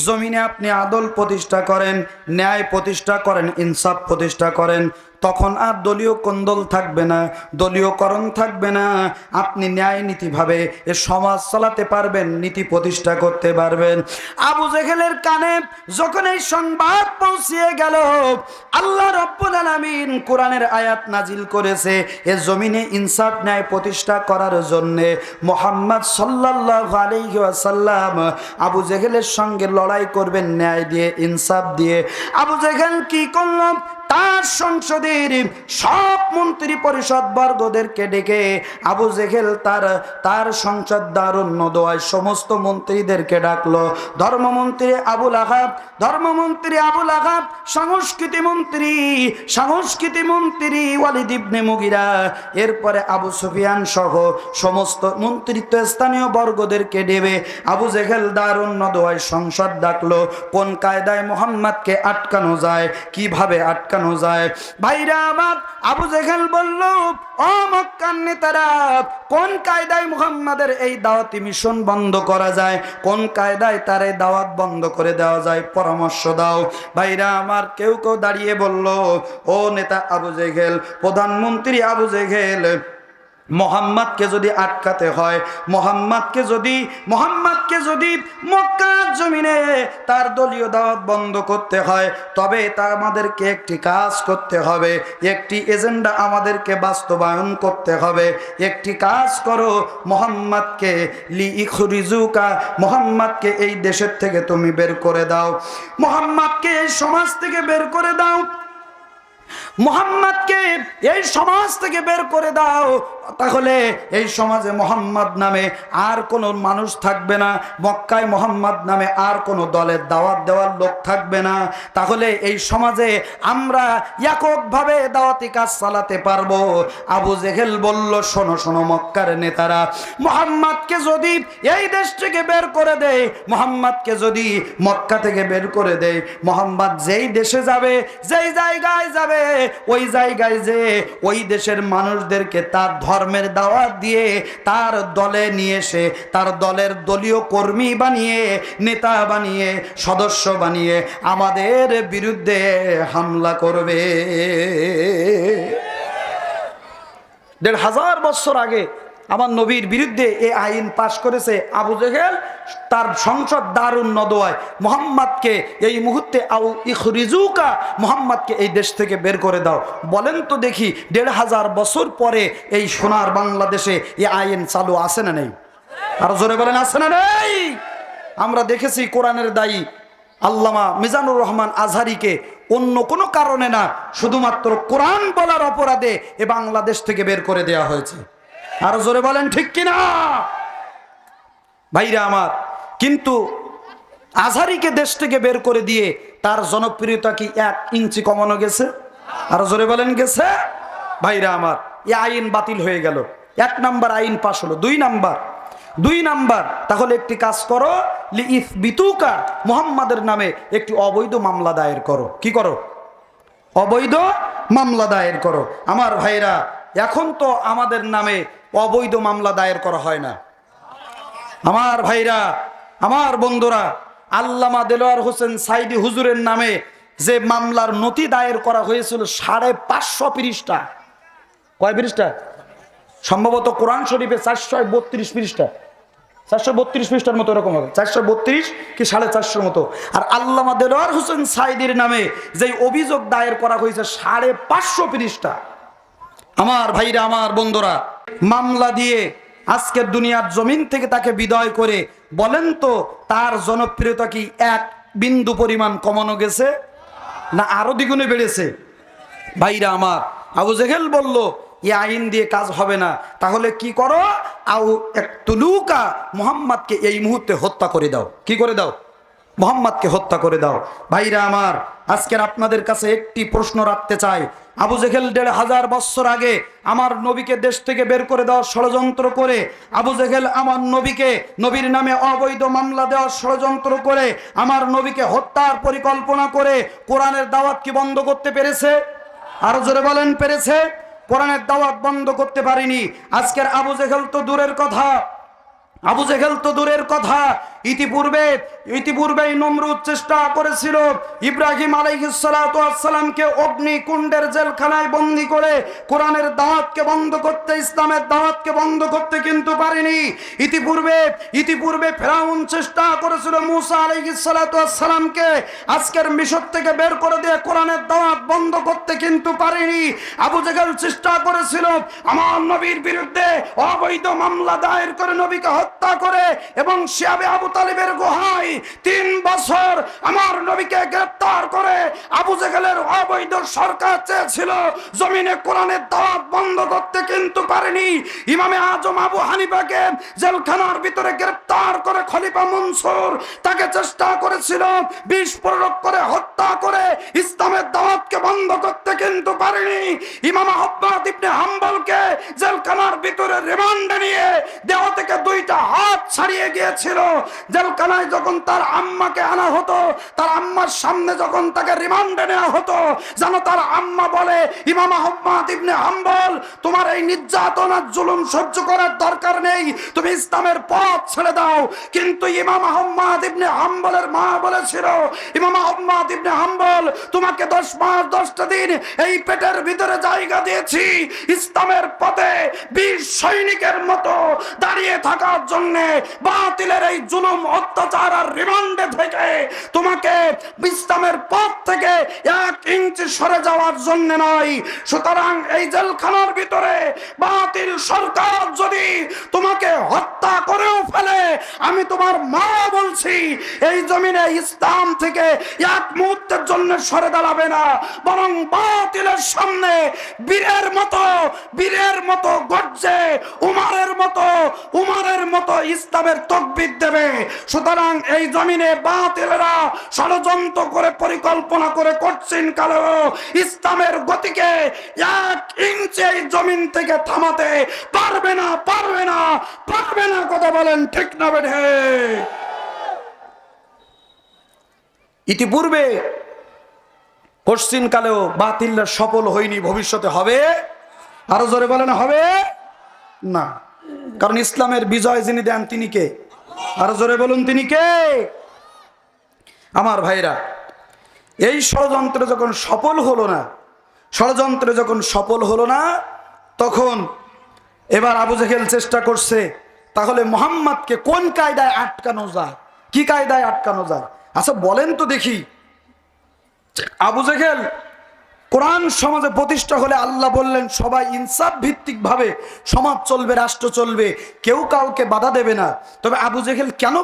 জমিনে আপনি আদল প্রতিষ্ঠা করেন, ন্যায় প্রতিষ্ঠা করেন, ইনসাফ প্রতিষ্ঠা করেন, তখন আর দলীয় কোন্দল থাকবে না, দলীয়করণ থাকবে না। আপনি ন্যায় নীতিভাবে এ সমাজ চালাতে পারবেন, নীতি প্রতিষ্ঠা করতে পারবেন। আবু জেহেলের কানে যখন এই সংবাদ পৌঁছিয়ে গেল, আল্লাহ রাব্বুল আলামিন কোরআনের আয়াত নাজিল করেছে এ জমিনে ইনসাফ ন্যায় প্রতিষ্ঠা করার জন্য মুহাম্মদ সাল্লাল্লাহু আলাইহি ওয়াসাল্লাম আবু জেহেলের সঙ্গে লড়াই করবেন ন্যায় দিয়ে, ইনসাফ দিয়ে। আবু জেহেল কি করল? তার সংসদের সব মন্ত্রী পরিষদ বর্গদেরকে ডেকে আবু জেহেল তার সংসদ দারুন নদওয়ায় সমস্ত মন্ত্রীদেরকে ডাকলো। ধর্মমন্ত্রী আবুল আহাব, সংস্কৃতি মন্ত্রী ওয়ালিদ ইবনে মুগিরা, এরপরে আবু সুফিয়ান সহ সমস্ত মন্ত্রিত্ব স্থানীয় বর্গদেরকে ডেবে আবু জেহেল দারুন নদওয়ায় সংসদ ডাকলো। কোন কায়দায় মুহাম্মদকে আটকানো যায়, কিভাবে আটকানো যায়। ভাইরা আমার, আবু জেহেল বলল, ও মক্কার নেতারা, কোন কায়দায় মুহাম্মাদের এই দাওয়াতি মিশন বন্ধ করা যায়, কোন কায়দায় তার এই দাওয়াত বন্ধ করে দেওয়া যায়, পরামর্শ দাও। ভাইরা আমার, কেউ কেউ দাঁড়িয়ে বলল, ও নেতা আবু জেহেল, প্রধানমন্ত্রী আবু জেহেল, মোহাম্মদকে যদি আটকাতে হয়, মোহাম্মদকে যদি মক্কার জমিনে তার দলীয় দাওয়াত বন্ধ করতে হয়, তবে তা আমাদেরকে একটি কাজ করতে হবে, একটি এজেন্ডা আমাদেরকে বাস্তবায়ন করতে হবে। একটি কাজ করো, মোহাম্মদকে লিইখরিজুকা, মোহাম্মদকে এই দেশের থেকে তুমি বের করে দাও, মোহাম্মদকে এই সমাজ থেকে বের করে দাও, মুহাম্মদকে এই সমাজ থেকে বের করে দাও। তাহলে এই সমাজে মোহাম্মদ নামে আর কোনো মানুষ থাকবে না, মক্কায় মোহাম্মদ নামে আর কোনো দলের দাওয়াত দেওয়ার লোক থাকবে না। তাহলে এই সমাজে আমরা এককভাবে দাওয়াতি কাজ চালাতে পারবো। আবু জেহেল বলল, শোনো শোনো মক্কার নেতারা, মোহাম্মদকে যদি এই দেশ থেকে বের করে দেয়, মোহাম্মদকে যদি মক্কা থেকে বের করে দেয়, মোহাম্মদ যেই দেশে যাবে, যেই জায়গায় যাবে, ওই জায়গায় যে ওই দেশের মানুষদেরকে তার ধর্মের দাওয়াত দিয়ে তার দলে নিয়ে এসে তার দলের দলীয় কর্মী বানিয়ে, নেতা বানিয়ে, সদস্য বানিয়ে আমাদের বিরুদ্ধে হামলা করবে। ১৫০০ বছর আগে আমার নবীর বিরুদ্ধে এই আইন পাশ করেছে আবু জেহেল। তার সংসদ দারুন নদওয়ায় মুহাম্মদকে এই মুহূর্তে আউ ইখরিজুকা, মুহাম্মদকে এই দেশ থেকে বের করে দাও। বলেন তো দেখি, ১৫০০ বছর পরে এই সোনার বাংলাদেশে এই আইন চালু আছে না নেই? আরো জোরে বলেন, আছে না নেই? আমরা দেখেছি কোরআনের দায়ী আল্লামা মিজানুর রহমান আজহারিকে অন্য কোনো কারণে না, শুধুমাত্র কোরআন বলার অপরাধে এ বাংলাদেশ থেকে বের করে দেওয়া হয়েছে। আরো জোরে বলেন ঠিক কিনা? ভাইরা আমার, কিন্তু আজহারিকে দেশ থেকে বের করে দিয়ে তার জনপ্রিয়তা কি 1 ইঞ্চি কমানো গেছে? আরো জোরে বলেন, গেছে? ভাইরা আমার, এই আইন বাতিল হয়ে গেল। 1 নাম্বার আইন পাশ হলো। 2 নাম্বার, তাহলে একটি কাজ করো, লিইসবিতুকা, মুহাম্মাদের নামে একটি অবৈধ মামলা দায়ের করো। কি করো? অবৈধ মামলা দায়ের করো। আমার ভাইরা, এখন তো আমাদের নামে অবৈধ মামলা দায়ের করা হয় না। আমার ভাইরা, আমার বন্ধুরা, আল্লামা দেলোয়ার হোসেন সাইদি হুজুরের নামে যে মামলার নথি দায়ের করা হয়েছিল 550 পৃষ্ঠা। কয় পৃষ্ঠা? সম্ভবত কোরআন শরীফে 432 পৃষ্ঠা, 432 পৃষ্ঠার মতো এরকম হবে, 432 কি 450 মতো। আর আল্লামা দেলোয়ার হোসেন সাইদির নামে যেই অভিযোগ দায়ের করা হয়েছে 550 পৃষ্ঠা। আমার ভাইরা, আমার বন্ধুরা, মামলা দিয়ে আজকের দুনিয়ার জমিন থেকে তাকে বিদায় করে বলেন তো তার জনপ্রিয়তা কি এক বিন্দু পরিমাণ কমানো গেছে না আরো দ্বিগুণে বেড়েছে? ভাইরা আমার, আবু জেহেল বলল এই আইন দিয়ে কাজ হবে না, তাহলে কি করো, আউ একতুলুকা, মুহাম্মাদকে এই মুহূর্তে হত্যা করে দাও। কি করে দাও? মুহাম্মাদকে হত্যা করে দাও। ভাইরা আমার, আজকের আপনাদের কাছে একটি প্রশ্ন রাখতে চাই। আবু জেহেল 1500 বছর আগে আমার নবীকে দেশ থেকে বের করে দেওয়ার ষড়যন্ত্র করে, আবু জেহেল আমার নবীকে, নবীর নামে অবৈধ মামলা দেওয়ার ষড়যন্ত্র করে, আমার নবীকে হত্যার পরিকল্পনা করে কোরআনের দাওয়াত কি বন্ধ করতে পেরেছে? আরো জোরে বলেন, পেরেছে? কোরআনের দাওয়াত বন্ধ করতে পারিনি। আজকের আবু জেহেল তো দূরের কথা, আবু জেহেল তো দূরের কথা, ইতিপূর্বেই নমরুদ চেষ্টা করেছিল ইব্রাহিম আলাইহিস সালাতু ওয়াস সালামকে অগ্নিকুণ্ডের জেলখানায় বন্দী করে কোরআনের দাওয়াতকে বন্ধ করতে, ইসলামের দাওয়াতকে বন্ধ করতে, কিন্তু পারেনি। ইতিপূর্বে ফেরাউন চেষ্টা করেছিল মূসা আলাইহিস সালাতু ওয়াস সালামকে আজকের মিশর থেকে বের করে দিয়ে কোরআনের দাওয়াত বন্ধ করতে, কিন্তু পারেনি। আবু জেহেল চেষ্টা করেছিল আমার নবীর বিরুদ্ধে অবৈধ মামলা দায়ের করে নবীকে হত্যা করে, এবং শিয়াবে আবু তালিবের গুহায় 3 বছর আমার নবীকে গ্রেফতার করে আবু জেহেলের অবৈধ সরকার চেয়েছিল জমিনে কোরআনের দাওয়াত বন্ধ করতে, কিন্তু পারেনি। ইমামে আজম আবু হানিফাকে জেলখানার ভিতরে গ্রেফতার করে খলিফা মনসুর তাকে চেষ্টা করেছিল বিষ প্রয়োগ করে হত্যা করে ইসলামের দাওয়াতকে বন্ধ করতে, কিন্তু পারেনি। ইমাম আহমদ ইবনে হাম্বলকে জেলখানার ভিতরে রিমান্ডে নিয়ে দেহ থেকে 2টা হাত ছাড়িয়ে গিয়েছিল। জেলখানায় যখন তার আম্মাকে আনা হতো, তার আম্মার সামনে যখন তাকে রিমান্ডে নেওয়া হতো, যেন তার আম্মা বলে, ইমাম আহমদ ইবনে হাম্বল, তোমার এই নির্যাতন আর জুলুম সহ্য করার দরকার নেই, তুমি ইসলামের পথ ছেড়ে দাও। কিন্তু ইমাম আহমদ ইবনে হাম্বলের মা বলেছিল, ইমাম আহমদ ইবনে হাম্বল, তোমাকে 10 মাস 10টা দিন এই পেটের ভিতরে জায়গা দিয়েছি ইসলামের পথে 20 সৈনিকের মতো দাঁড়িয়ে থাকার জন্য, বাতিলের এই জুলুম অত্যাচার আর রিমান্ডে থেকে তোমাকে ইসলামের পথ থেকে 1 ইঞ্চি সরে যাওয়ার জন্য নয়। সুতরাং এই জেলখানার ভিতরে বাতিল সরকার যদি তোমাকে হত্যা করেও ফেলে, আমি তোমার মা বলছি, এই জমিনে ইসলাম থেকে 1 মুহূর্তের জন্য সরে দাঁড়াবে না, বরং বাতিলের সামনে বীরের মতো গর্জে উমারের মতো ইসলামের তাকবীর দেবে। সুতরাং এই জমিনে বাতিলেরা ষড়যন্ত্র করে পরিকল্পনা করে করছেন কালেও ইসলামের গতিকে 1 ইঞ্চি এই জমিন থেকে থামাতে পারবে না। কথা বলেন ঠিক না বেঠে? ইতিপূর্বে পশ্চিমকালেও বাতিলরা সফল হয়নি, ভবিষ্যতে হবে? আরো জোরে বলেন, হবে না। কারণ ইসলামের বিজয় যিনি দেন তিনি কে? আরো জোরে বলুন, তিনি কে? আমার ভাইরা, এই ষড়যন্ত্র যখন সফল হলো না, তখন এবার আবু জেহেল চেষ্টা করছে, তাহলে মুহাম্মদকে কোন কায়দায় আটকানো যায়, কি কায়দায় আটকানো যায়? আচ্ছা বলেন তো দেখি। আবু জেহেল কোরআন সমাজে প্রতিষ্ঠা হলে আল্লাহ বললেন সবাই ইনসাফ ভিত্তিক ভাবে সমাজ চলবে, রাষ্ট্র চলবে, কেউ কাউকে বাধা দেবে না। তবে আবু জেহেল কেন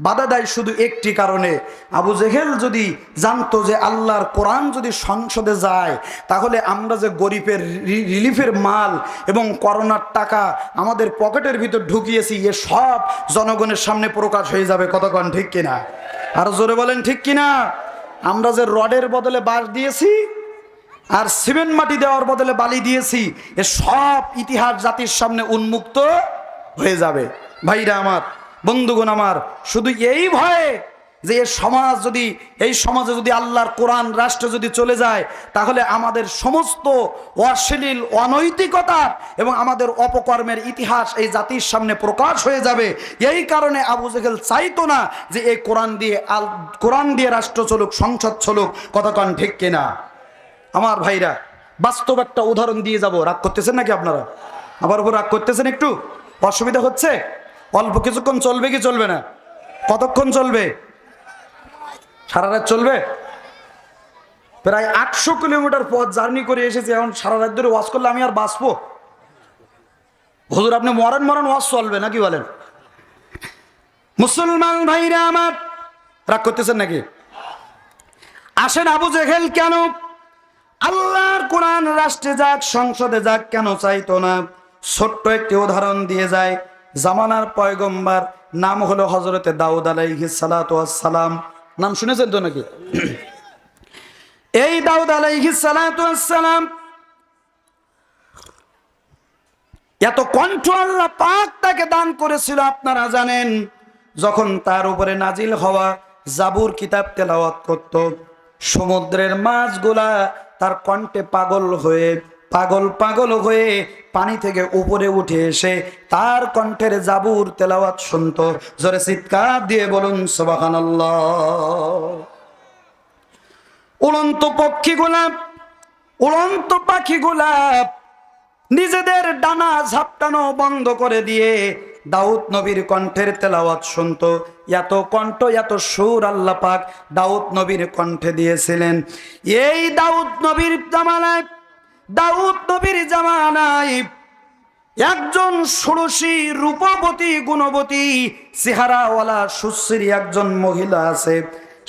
বাধা দেয় শুধু একটি কারণে, আবু জেহেল যদি জানতো যে আল্লাহর কোরআন যদি সংসদে যায়, তাহলে আমরা যে গরিবের রিলিফের মাল এবং করোনার টাকা আমাদের পকেটের ভিতর ঢুকিয়েছি, এ সব জনগণের সামনে প্রকাশ হয়ে যাবে। কতক্ষণ ঠিক কিনা? আর জোরে বলেন ঠিক কিনা? আমরা যে রডের বদলে বাঁশ দিয়েছি আর সিমেন্ট মাটি দেওয়ার বদলে বালি দিয়েছি, এ সব ইতিহাস জাতির সামনে উন্মুক্ত হয়ে যাবে। ভাইরা আমার, বন্ধুগণ আমার, শুধু এই ভয়ে যে এই সমাজে যদি আল্লাহর কোরআন রাষ্ট্র যদি চলে যায়, তাহলে আমাদের সমস্ত অশ্লীল অনৈতিকতা এবং আমাদের অপকর্মের ইতিহাস এই জাতির সামনে প্রকাশ হয়ে যাবে। এই কারণে আবু জেহেল চাইতো না যে এই কোরআন দিয়ে রাষ্ট্র চলুক, সংসদ চলুক। কতক্ষণ ঠিক কিনা? আমার ভাইরা, বাস্তব একটা উদাহরণ দিয়ে যাব। রাগ করতেছেন নাকি আপনারা? আবার উপর রাগ করতেছেন একটু, অসুবিধা হচ্ছে? অল্প কিছুক্ষণ চলবে কি চলবে না? কতক্ষণ চলবে? সারা রাত চলবে? প্রায় 800 কিলোমিটার পথ জার্নি করে এসেছি, এখন সারা রাত ধরে ওয়াজ করলে আমি আর বাঁচবো? হুজুর আপনি মরণ মরণ ওয়াজ চলবে নাকি বলেন? মুসলমান ভাইরা আমার, রাগ করতেছেন নাকি? আসেন, আবু জেহেল কেন আল্লাহর কোরআন রাষ্ট্রে যাক, সংসদে যাক কেন চাইতো না? ছোট্ট একটি উদাহরণ দিয়ে যায়। জামানার পয়গম্বর নাম হলো হযরতে দাউদ আলাইহিস সালাতু ওয়াস সালাম। নাম শুনেছেন তো নাকি? এই দাউদ আলাইহিস সালাতু ওয়াস সালাম এত কণ্ঠ আল্লাহ পাক তাকে দান করেছিল আপনারা জানেন। যখন তার উপরে নাজিল হওয়া জাবুর কিতাব তেলাওয়াত করত, সমুদ্রের মাছগুলা তার কণ্ঠে পাগল হয়ে পানি থেকে উপরে উঠে এসে তার কণ্ঠের জাবুর তেলাওয়াত শুনতো। জোরে চিৎকার দিয়ে বলুন সুবহানাল্লাহ। উড়ন্ত পাখিগুলা নিজেদের ডানা ঝাপটানো বন্ধ করে দিয়ে দাউদ নবীর কণ্ঠের তেলাওয়াত শুনতো। এত কণ্ঠ, এত সুর আল্লাহ পাক দাউদ নবীর কণ্ঠে দিয়েছিলেন। এই দাউদ নবীর জামানায় একজন ষোড়শী রূপবতী গুণবতী চেহারাওয়ালা সুশ্রী একজন মহিলা আছে।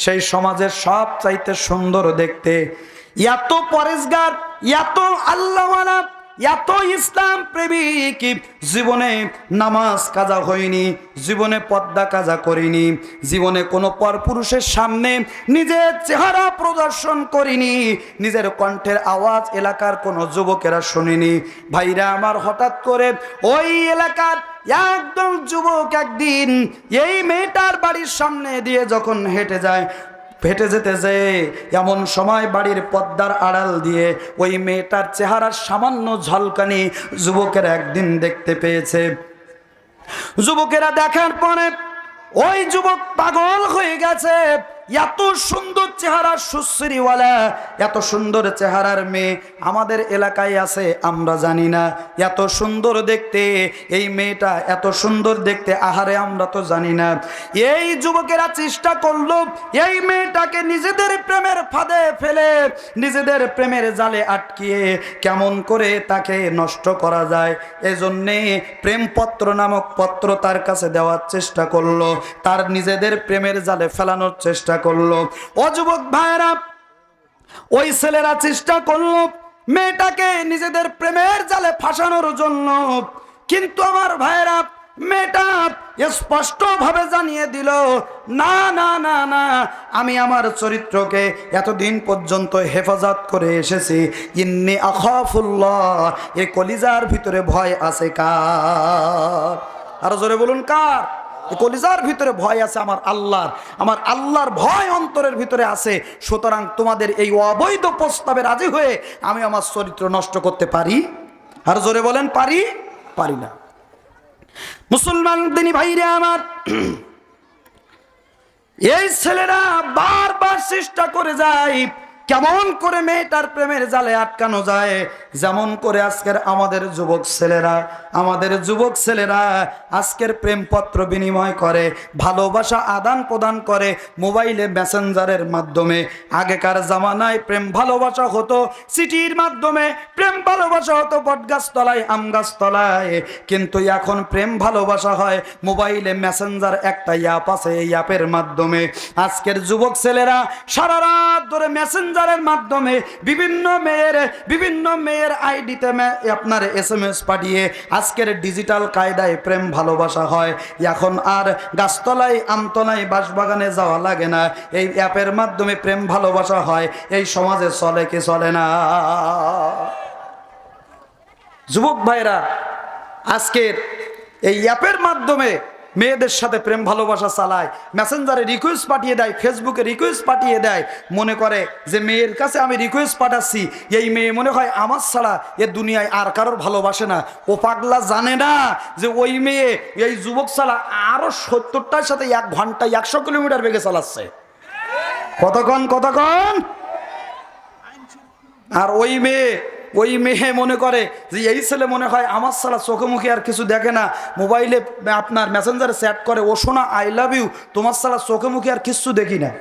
সেই সমাজের সব চাইতে সুন্দর দেখতে, এত পরেশগার, এত আল্লাহওয়ালা, এত ইসলাম প্রেমিক, জীবনে নামাজ কাজা হয়নি, জীবনে পর্দা কাজা করিনি, জীবনে কোনো পরপুরুষের সামনে নিজের চেহারা প্রদর্শন করিনি, নিজের কণ্ঠের আওয়াজ এলাকার কোনো যুবকেরা শুনিনি। ভাইরা আমার, হঠাৎ করে ওই এলাকার একদম যুবক একদিন এই মেয়েটার বাড়ির সামনে দিয়ে যখন হেঁটে যেতেছে, এমন সময় বাড়ির পর্দার আড়াল দিয়ে ওই মেয়েটার চেহারার সামান্য ঝলকানি যুবকেরা একদিন দেখতে পেয়েছে। যুবকেরা দেখার পরে ওই যুবক পাগল হয়ে গেছে। এত সুন্দর চেহারার সুশ্রীওয়ালা, এত সুন্দর চেহারার মেয়ে আমাদের এলাকায় আছে আমরা জানি না। এত সুন্দর দেখতে এই মেয়েটা, এত সুন্দর দেখতে, আহারে আমরা তো জানি না। এই যুবকেরা চেষ্টা করলো এই মেয়েটাকে নিজেদের প্রেমের ফাঁদে ফেলে, নিজেদের প্রেমের জালে আটকিয়ে কেমন করে তাকে নষ্ট করা যায়, এজন্যে প্রেমপত্র নামক পত্র তার কাছে দেওয়ার চেষ্টা করলো, তার নিজেদের প্রেমের জালে ফেলানোর চেষ্টা করলো। ও যুবক ভাইরা, ওই ছেলেরা চেষ্টা করলো মেয়েটাকে নিজেদের প্রেমের জালে ফাঁসানোর জন্য, কিন্তু আমার ভাইরা মেয়েটা স্পষ্ট ভাবে জানিয়ে দিল, না না না না, আমি আমার চরিত্রকে এতদিন পর্যন্ত হেফাজত করে এসেছি। ইন্নী আখাফুল্লাহ, এই কলিজার ভিতরে ভয় আছে কার? আরো জোরে বলুন কার? কলিজার ভিতরে ভয় আছে আমার আল্লাহর। আমার আল্লাহর ভয় অন্তরের ভিতরে আছে। সুতরাং তোমাদের এই অবৈধ প্রস্তাবে রাজি হয়ে আমি আমার চরিত্র নষ্ট করতে পারি? আর জোরে বলেন, পারি না। মুসলমান দিনী ভাইরা আমার, এই ছেলেরা বারবার চেষ্টা করে যায় কেমন করে মেয়েটার প্রেমের জালে আটকানো যায়। যেমন করে আজকের আমাদের যুবক ছেলেরা আজকের প্রেমপত্র বিনিময় করে, ভালোবাসা আদান প্রদান করে মোবাইলে মেসেঞ্জারের মাধ্যমে। আগেকার জামানায় প্রেম ভালোবাসা হতো চিঠির মাধ্যমে, প্রেম ভালোবাসা হতো বটগাছতলায়, আম গাছতলায়। কিন্তু এখন প্রেম ভালোবাসা হয় মোবাইলে, মেসেঞ্জার একটা অ্যাপ আছে, এই অ্যাপের মাধ্যমে। আজকের যুবক ছেলেরা সারা রাত ধরে মেসেঞ্জারের মাধ্যমে বিভিন্ন মেয়ের আইডিতে আপনার SMS পাঠিয়ে আজকের ডিজিটাল কায়দায় প্রেম ভালোবাসা হয়। এখন আর গাছতলায়, আমতলায়, বাঁশবাগানে যাওয়া লাগে না, এই অ্যাপের মাধ্যমে প্রেম ভালোবাসা হয়। এই সমাজে চলে কি চলে না? যুবক ভাইরা আজকের এই অ্যাপের মাধ্যমে মেয়েদের সাথে প্রেম ভালোবাসা চালায়, মেসেঞ্জারে রিকোয়েস্ট পাঠিয়ে দেয়, ফেসবুকে রিকোয়েস্ট পাঠিয়ে দেয়, মনে করে যে মেয়ের কাছে আমি রিকোয়েস্ট পাঠাচ্ছি, এই মেয়ে মনে হয় আমার ছাড়া এ দুনিয়ায় আর কারোর ভালোবাসে না। ও পাগলা জানে না যে ওই মেয়ে এই যুবক ছাড়া আরো 70টার সাথে 1 ঘন্টায় 100 কিলোমিটার বেগে চালাচ্ছে। কতক্ষণ? আর ওই মেয়ে ওই মেয়ে মনে করে যে এই ছেলে মনে হয় আমার ছাড়া চোখে মুখে আর কিছু দেখে না, মোবাইলে আপনার মেসেঞ্জারে চ্যাট করে, ও শোনা আই লাভ ইউ, তোমার ছাড়া চোখে মুখে আর কিচ্ছু দেখি না।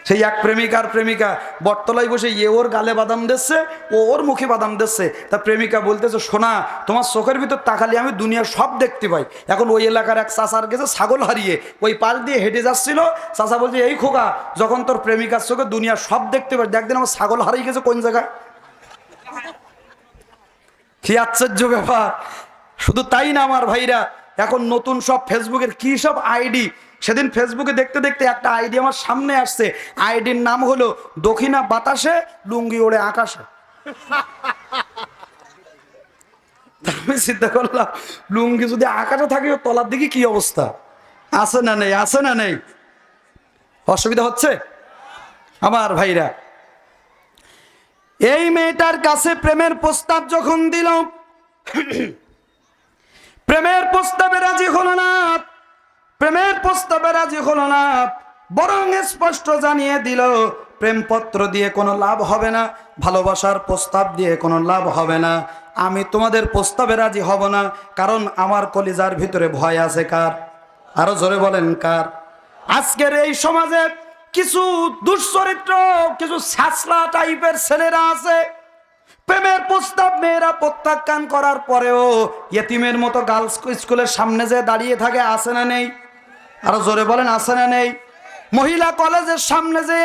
সেই এক প্রেমিকা বটতলায় বসে ওর গালে বাদাম দিচ্ছে, ও ওর মুখে বাদাম দিচ্ছে। তা প্রেমিকা বলতেছে, শোনা তোমার চোখের ভিতর তাকালে আমি দুনিয়ার সব দেখতে পাই। এখন ওই এলাকার এক চাচার গেছে ছাগল হারিয়ে, ওই পাল দিয়ে হেঁটে যাচ্ছিল, চাচা বলছে, এই খোকা, যখন তোর প্রেমিকার চোখে দুনিয়ার সব দেখতে পাই, দেখদিন আমার ছাগল হারিয়ে গেছে কোন জায়গায়। কি আশ্চর্য ব্যাপার। শুধু তাই না আমার ভাইরা, এখন নতুন সব ফেসবুকের কি সব আইডি। সেদিন ফেসবুকে দেখতে দেখতে একটা আইডি আমার সামনে আসছে, আইডির নাম হলো দক্ষিণা বাতাসে লুঙ্গি ওড়ে আকাশে। আমি চিন্তা করলাম, লুঙ্গি যদি আকাশে থাকে তলার দিকে কি অবস্থা, আছে না নেই, আছে না নেই, অসুবিধা হচ্ছে আমার ভাইরা। এই মেয়েটার কাছে প্রেমের প্রস্তাব যখন দিল, প্রেমের প্রস্তাবে রাজি হলো না, প্রেমের প্রস্তাবে রাজি হলো না, বরং স্পষ্ট জানিয়ে দিল প্রেমপত্র দিয়ে কোনো লাভ হবে না, ভালোবাসার প্রস্তাব দিয়ে কোনো লাভ হবে না, আমি তোমাদের প্রস্তাবে রাজি হব না। কারণ আমার কলিজার ভিতরে ভয় আছে। কার? আরো জোরে বলেন কার? আজকের এই সমাজে কিছু দুশ্চরিত্র, কিছু ছাছলা টাইপের ছেলেরা আছে, প্রেমের প্রস্তাব মেয়েরা প্রত্যাখ্যান করার পরেও ইয়েতিমের মতো গার্লস স্কুলের সামনে যে দাঁড়িয়ে থাকে, আছে না নেই? আরো জোরে বলেন, আছে না নেই? মহিলা কলেজের সামনে যে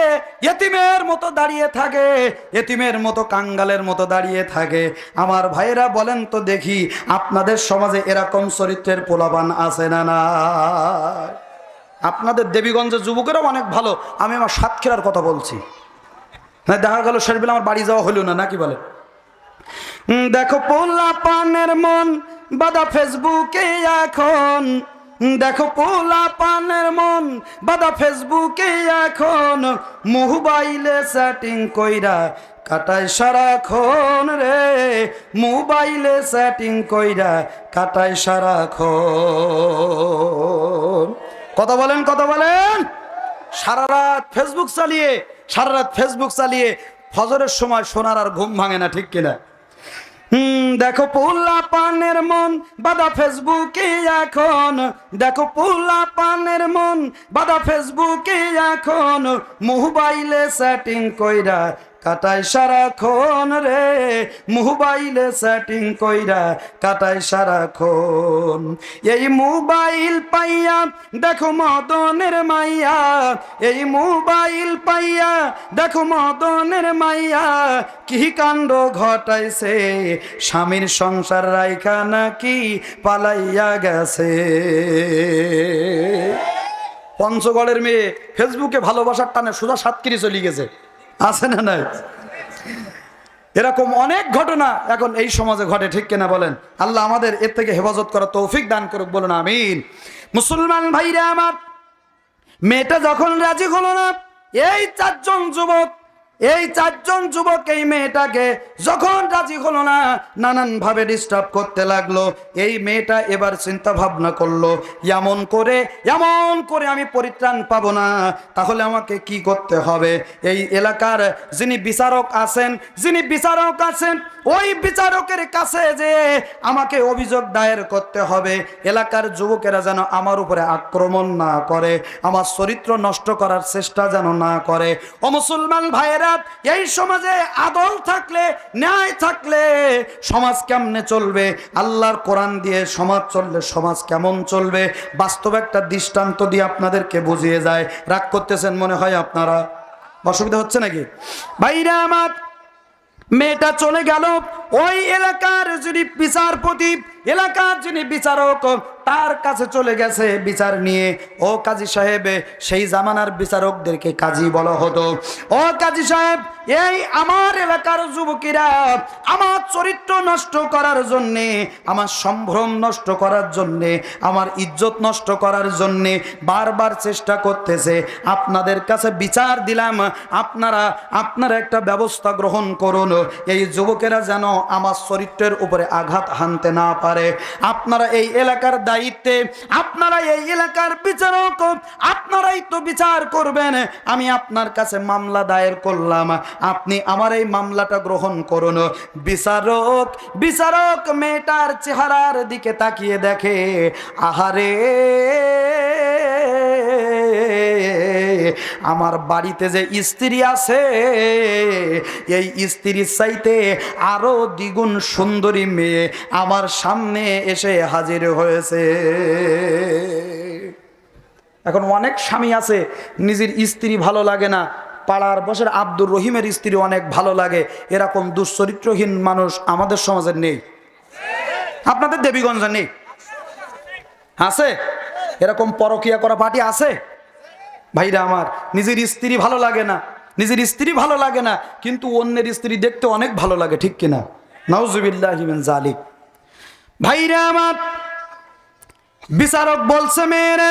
ইয়েতিমের মতো দাঁড়িয়ে থাকে, ইয়েতিমের মতো কাঙ্গালের মতো দাঁড়িয়ে থাকে। আমার ভাইরা বলেন তো দেখি, আপনাদের সমাজে এরকম চরিত্রের পোলাপান আছে না? না, আপনাদের দেবীগঞ্জের যুবকেরাও অনেক ভালো, আমি আমার সাতক্ষীরার কথা বলছি। হ্যাঁ, দেখা গেল শেষ বেলা আমার বাড়ি যাওয়া হলো না, নাকি বলে? দেখো পোলাপানের মন বাদা ফেসবুকে এখন, দেখো পোলাপানের মন বাদা ফেসবুকে এখন, মোবাইলে চ্যাটিং কইরা কাটায় সারাক্ষণ রে, মোবাইলে চ্যাটিং কইরা কাটায় সারাক্ষণ। কথা বলেন, কথা বলেন। সারা রাত ফেসবুক চালিয়ে, সারা রাত ফেসবুক চালিয়ে ফজরের সময় সোনার আর ঘুম ভাঙে না, ঠিক কিনা? দেখো পোলাপানের মন বাদা ফেসবুকে এখন, দেখো পোলাপানের মন বাদা ফেসবুকে এখন, মোবাইলে চ্যাটিং কইরা কাটায় সারাক্ষণ রে, মোবাইলে চ্যাটিং কইরা কাটায় সারাক্ষণ। এই মোবাইল পাইয়া দেখো মদনের মাইয়া, এই মোবাইল পাইয়া দেখো মদনের মাইয়া, কি কাণ্ড ঘটাইছে, স্বামীর সংসার রাইখা নাকি পালাইয়া গেছে। পঞ্চগড়ের মেয়ে ফেসবুকে ভালোবাসার টানে সোজা সাতক্ষীরা চলে গেছে, আছে না নাই? এরকম অনেক ঘটনা এখন এই সমাজে ঘটে, ঠিক কিনা বলেন? আল্লাহ আমাদের এর থেকে হেফাজত করার তৌফিক দান করুক, বলুন আমিন। মুসলমান ভাইরা আমার, মেয়েটা যখন রাজি হলো না, এই চারজন যুবক এই মেয়েটাকে যখন রাজি হলো না, নানান ভাবে ডিস্টার্ব করতে লাগলো। এই মেয়েটা এবার চিন্তা ভাবনা করলো, এমন করে আমি পরিত্রাণ পাবো না, তাহলে আমাকে কি করতে হবে? এই এলাকার যিনি বিচারক আছেন ওই বিচারকের কাছে যে আমাকে অভিযোগ দায়ের করতে হবে, এলাকার যুবকেরা যেন আমার উপরে আক্রমণ না করে, আমার চরিত্র নষ্ট করার চেষ্টা যেন না করে। ও মুসলমান ভাইয়েরা, এই সমাজে আদল থাকলে, ন্যায় থাকলে সমাজ কেমনে চলবে? আল্লাহর কোরআন দিয়ে সমাজ চললে সমাজ কেমন চলবে? বাস্তব একটা দৃষ্টান্ত দিয়ে আপনাদেরকে বুঝিয়ে যায়। রাগ করতেছেন মনে হয় আপনারা, অসুবিধা হচ্ছে নাকি? ভাইরা আমার, মেয়েটা চলে গেল, ওই এলাকার যিনি বিচারপতি, এলাকার যিনি বিচারক, তার কাছে চলে গেছে বিচার নিয়ে। ও কাজী সাহেব, সেই জামানার বিচারকদেরকে কাজী বলা হতো। ও কাজী সাহেব, এই আমার এলাকার যুবকেরা আমার চরিত্র নষ্ট করার জন্যে, আমার সম্ভ্রম নষ্ট করার জন্যে, আমার ইজ্জত নষ্ট করার জন্যে বারবার চেষ্টা করতেছে। আপনাদের কাছে বিচার দিলাম, আপনারা একটা ব্যবস্থা গ্রহণ করুন, এই যুবকেরা যেন আমার চরিত্রের উপরে আঘাত হানতে না পারে। আপনারা এই এলাকার দায়িত্বে, আপনারা এই এলাকার বিচারক, আপনারাই তো বিচার করবেন। আমি আপনার কাছে মামলা দায়ের করলাম, আপনি আমার এই মামলাটা গ্রহণ করুন। বিচারক বিচারক মেয়েটার চেহারার দিকে তাকিয়ে দেখে, আহারে আমার বাড়িতে যে স্ত্রী আছে, এই স্ত্রীর চাইতে আরো দ্বিগুণ সুন্দরী মেয়ে আমার সামনে এসে হাজির হয়েছে। এখন অনেক স্বামী আছে নিজের স্ত্রী ভালো লাগে না, পাড়ার বসের আব্দুর রহিমের স্ত্রী অনেক ভালো লাগে, এরকম দুশ্চরিত্রহীন মানুষ আমাদের সমাজে নেই? আপনাদের দেবীগঞ্জে নেই? আছে এরকম পরকিয়া করা পার্টি আছে? ভাইরা আমার, নিজের স্ত্রী ভালো লাগে না, নিজের স্ত্রী ভালো লাগে না, কিন্তু অন্যের স্ত্রী দেখতে অনেক ভালো লাগে, ঠিক কিনা? নাউজুবিল্লাহি মিন যালিক। ভাইরা আমার, বিচারক বলছে, মেয়েরে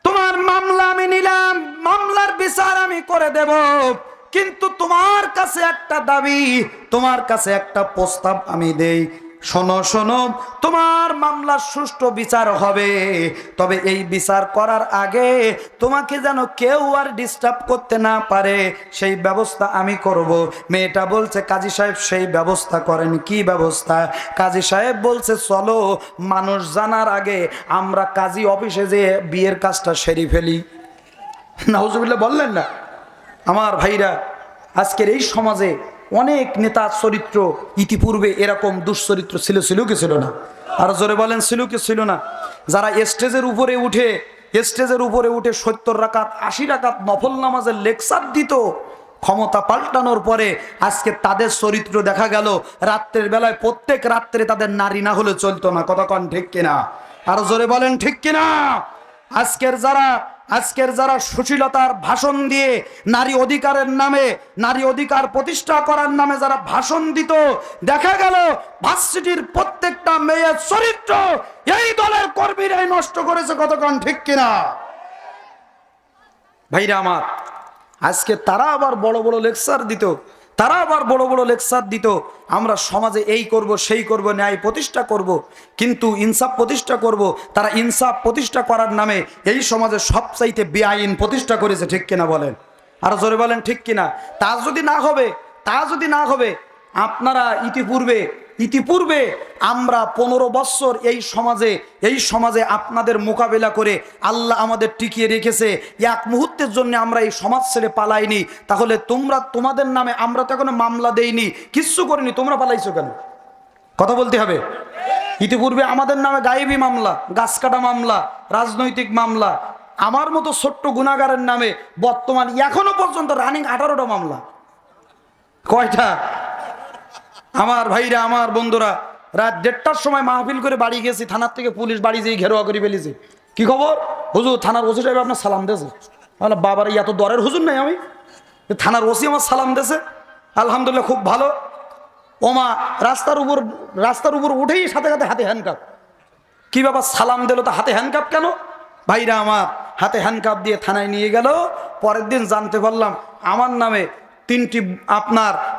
তোমার মামলা আমি নিলাম, মামলার বিচার আমি করে দেব, কিন্তু তোমার কাছে একটা দাবি, তোমার কাছে একটা প্রস্তাব আমি দেই। শোনো শোনো, তোমার মামলার সুষ্ঠু বিচার হবে, তবে এই বিচার করার আগে তোমাকে যেন কেউ আর ডিস্টার্ব করতে না পারে সেই ব্যবস্থা আমি করব। মেয়েটা বলছে, কাজী সাহেব সেই ব্যবস্থা করেন। কি ব্যবস্থা? কাজী সাহেব বলছে, চলো মানুষ জানার আগে আমরা কাজী অফিসে যে বিয়ের কাজটা সেরে ফেলি। নাউজুবিল্লাহ বললেন না? আমার ভাইরা, আজকের এই সমাজে অনেক নেতা চরিত্র ইতিপূর্বে এরকম দুশ্চরিত্র ছিল কি ছিল না? আর জোরে বলেন, ছিল কি ছিল না? যারা স্টেজের উপরে উঠে 70 রাকাত 80 রাকাত নফল নামাজের লেকচার দিত, ক্ষমতা পাল্টানোর পরে আজকে তাদের চরিত্র দেখা গেল রাত্রের বেলায়, প্রত্যেক রাত্রে তাদের নারী না হলে চলতো না। কথা কন ঠিক কিনা? আর জোরে বলেন ঠিক কিনা? আজকের যারা সুশীলতার ভাষণ দিয়ে নারী অধিকারের নামে, নারী অধিকার প্রতিষ্ঠা করার নামে যারা ভাষণ দিত, দেখা গেল ভার্সিটির প্রত্যেকটা মেয়ের চরিত্র এই দলের কর্মীরাই নষ্ট করেছে। কতক্ষণ ঠিক কিনা? ভাইরা আমার, আজকে তারা আবার বড় বড় লেকচার দিত, আমরা সমাজে এই করব সেই করব, ন্যায় প্রতিষ্ঠা করব, কিন্তু ইনসাফ প্রতিষ্ঠা করব। তারা ইনসাফ প্রতিষ্ঠা করার নামে এই সমাজে সবচাইতে বেআইন প্রতিষ্ঠা করেছে। ঠিক কিনা বলেন? আর জোরে বলেন ঠিক কিনা? তা যদি না হবে আপনারা ইতিপূর্বে আমরা 15 বছর এই সমাজে আপনাদের মোকাবেলা করে আল্লাহ আমাদের টিকিয়ে রেখেছে। এক মুহূর্তের জন্য আমরা এই সমাজ ছেড়ে পালাইনি। তাহলে তোমাদের নামে আমরা তো এখনো মামলা দেইনি, কিচ্ছু করিনি, তোমরা পালাইছো কেন? কথা বলতে হবে। ইতিপূর্বে আমাদের নামে গায়েবী মামলা, গাছ কাটা মামলা, রাজনৈতিক মামলা, আমার মতো ছোট্ট গুনাহগারের নামে বর্তমান এখনো পর্যন্ত রানিং 18টা মামলা। কয়টা? আমার ভাইরা, আমার বন্ধুরা, রাত 1:30টার সময় মাহফিল করে বাড়ি গেছি, থানার থেকে পুলিশ বাড়ি যেয়ে ঘেরোয়া করে ফেলেছে। কি খবর হুজুর? থানার ওসি সাহেব আপনার সালাম দিয়েছে। বাবার এত দরের হুজুর নাই আমি, থানার ওসি আমার সালাম দিয়েছে, আলহামদুলিল্লাহ খুব ভালো। ওমা রাস্তার উপর উঠেই সাথে সাথে হাতে হ্যান্ডকাপ। কি ব্যাপার, সালাম দিল তো হাতে হ্যান্ডকাপ কেন? ভাইরা আমার, হাতে হ্যান্ডকাপ দিয়ে থানায় নিয়ে গেল। পরের দিন জানতে পারলাম আমার নামে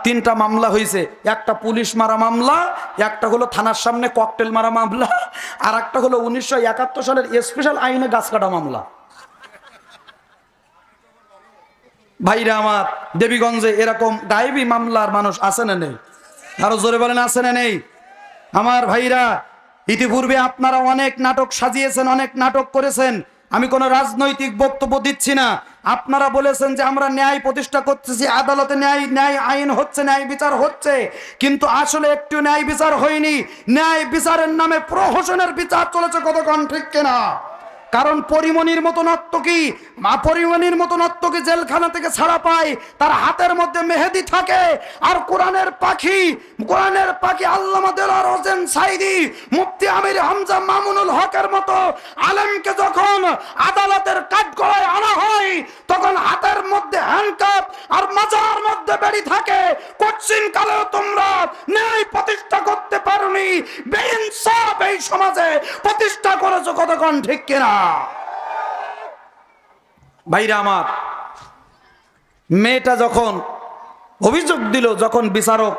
তিনটা মামলা হয়েছে। একটা পুলিশ মারা মামলা, একটা হলো থানার সামনে ককটেল মারা মামলা, আর একটা হলো 1971 সালের স্পেশাল আইনে গাছ কাটা মামলা। ভাইরা আমার, দেবীগঞ্জে এরকম গায়েবী মামলার মানুষ আছে না নেই? আরো জোরে বলেন, আছে না নেই? আমার ভাইরা, ইতিপূর্বে আপনারা অনেক নাটক সাজিয়েছেন, অনেক নাটক করেছেন। আমি কোনো রাজনৈতিক বক্তব্য দিচ্ছি না। আপনারা বলেছেন যে আমরা ন্যায় প্রতিষ্ঠা করতেছি, আদালতে ন্যায় আইন হচ্ছে, ন্যায় বিচার হচ্ছে, কিন্তু আসলে একটু ন্যায় বিচার হয়নি। ন্যায় বিচারের নামে প্রহসনের বিচার চলেছে। কতক্ষণ ঠিক কিনা? কারণ পরিমণির মতো নর্তকী জেলখানা থেকে ছাড়া পায়, তার হাতের মধ্যে মেহেদি থাকে। আর কোরআনের পাখি আল্লামা দেলোয়ার হোসেন সাইদি, মুফতি আমির হামজা মামুনুল হকের মতো আলেমকে যখন আদালতের কাঠগড়ায় আনা হয়, তখন হাতের মধ্যে হ্যান্ডকাপ আর মাজার মধ্যে বেড়ি থাকে। কঠিন কালেও তোমরা ন্যায় প্রতিষ্ঠা করতে পারোনি, বেইনসাফ এই সমাজে প্রতিষ্ঠা করেছো। কতক্ষণ ঠিক কিনা? ভাইরা আমার, মেয়েটা যখন অভিযোগ দিল, যখন বিচারক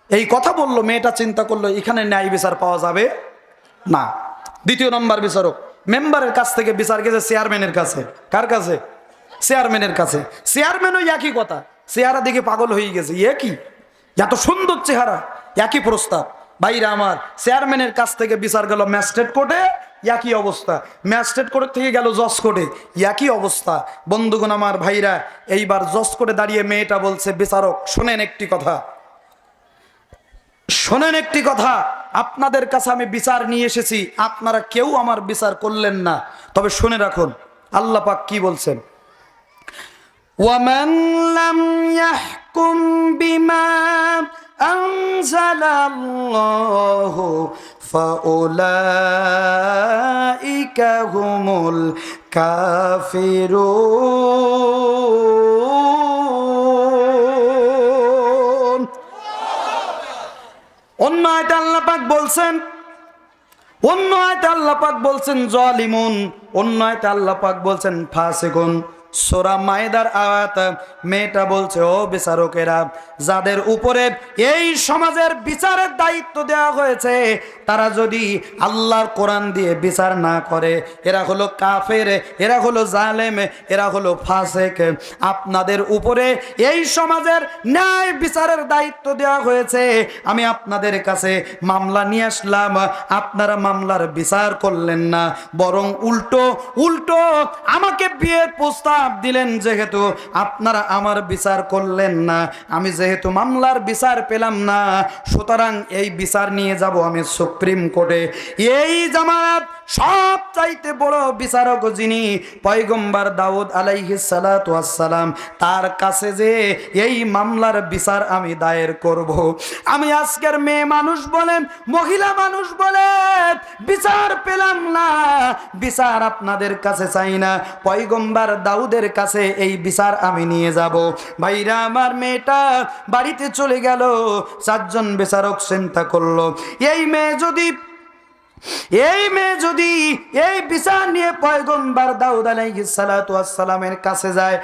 এই কথা বলল, মেয়েটা চিন্তা করলো এখানে ন্যায় বিচার পাওয়া যাবে না। দ্বিতীয় নম্বর বিচারক মেম্বারের কাছ থেকে বিচার গেছে চেয়ারম্যানের কাছে। কার কাছে? চেয়ারম্যানের কাছে। চেয়ারম্যানও একই কথা, চেহারা দেখে পাগল হয়ে গেছে, কি এত সুন্দর চেহারা, একই প্রস্তাব। ভাইরা আমার, চেয়ারম্যানের কাছ থেকে বিচার গেল ম্যাজিস্ট্রেট কোর্টে, একই অবস্থা। ম্যাজিস্ট্রেট কোর্ট থেকে গেল জজ কোর্টে, একই অবস্থা। বন্ধুগণ আমার, ভাইরা, এইবার জজ কোর্টে দাঁড়িয়ে মেয়েটা বলছে, বিচারক শোনেন একটি কথা, শোনেন একটি কথা, আপনাদের কাছে আমি বিচার নিয়ে এসেছি, আপনারা কেউ আমার বিচার করলেন না, তবে শুনে রাখুন আল্লাহ পাক কি বলছেন, ওয়ামান লাম ইয়াহকুম বিমা আনজালাল্লাহু ফাউলাইকা হুমুল কাফিরুন। অন্য আয়াতে আল্লাহ পাক বলছেন, অন্য আয়াতে আল্লাহ পাক বলছেন জালিমুন, অন্য আয়াতে আল্লাহ পাক বলছেন ফাসিকুন। সূরা মায়েদার আয়াত। মেয়েটা বলছে, ও বিচারকেরা, যাদের উপরে এই সমাজের বিচারের দায়িত্ব দেওয়া হয়েছে, তারা যদি আল্লাহর কোরআন দিয়ে বিচার না করে, এরা হলো কাফের, এরা হলো জালেম, এরা হলো ফাসিক। আপনাদের উপরে এই সমাজের ন্যায় বিচারের দায়িত্ব দেওয়া হয়েছে, আমি আপনাদের কাছে মামলা নিয়ে আসলাম, আপনারা মামলার বিচার করলেন না, বরং উল্টো উল্টো আমাকে বিয়ের প্রস্তাব দিলেন, যেহেতু আপনারা আমার বিচার করলেন না, আমি যেহেতু মামলার বিচার পেলাম না, সুতরাং এই বিচার নিয়ে যাব আমি সুপ্রিম কোর্টে। এই জামাত সব চাইতে বড় বিচারক যিনি, পয়গম্বর দাউদ আলাইহিস সালাতু ওয়াস সালাম, তার কাছে যে এই মামলার বিচার আমি দায়ের করব। আমি আজকের মেয়ে মানুষ বলেন, মহিলা মানুষ বলেন, বিচার পেলাম না, বিচার আপনাদের কাছে চাই না, পয়গম্বর দাউদের কাছে এই বিচার আমি নিয়ে যাব। ভাইরা আমার, মেয়েটা বাড়িতে চলে গেল, চারজন বিচারক চিন্তা করলো, এই মেয়ে যদি এই বিচার নিয়ে পয়গম্বর দাউদ আলাইহিস সালাতু ওয়াস সালামের কাছে যায়,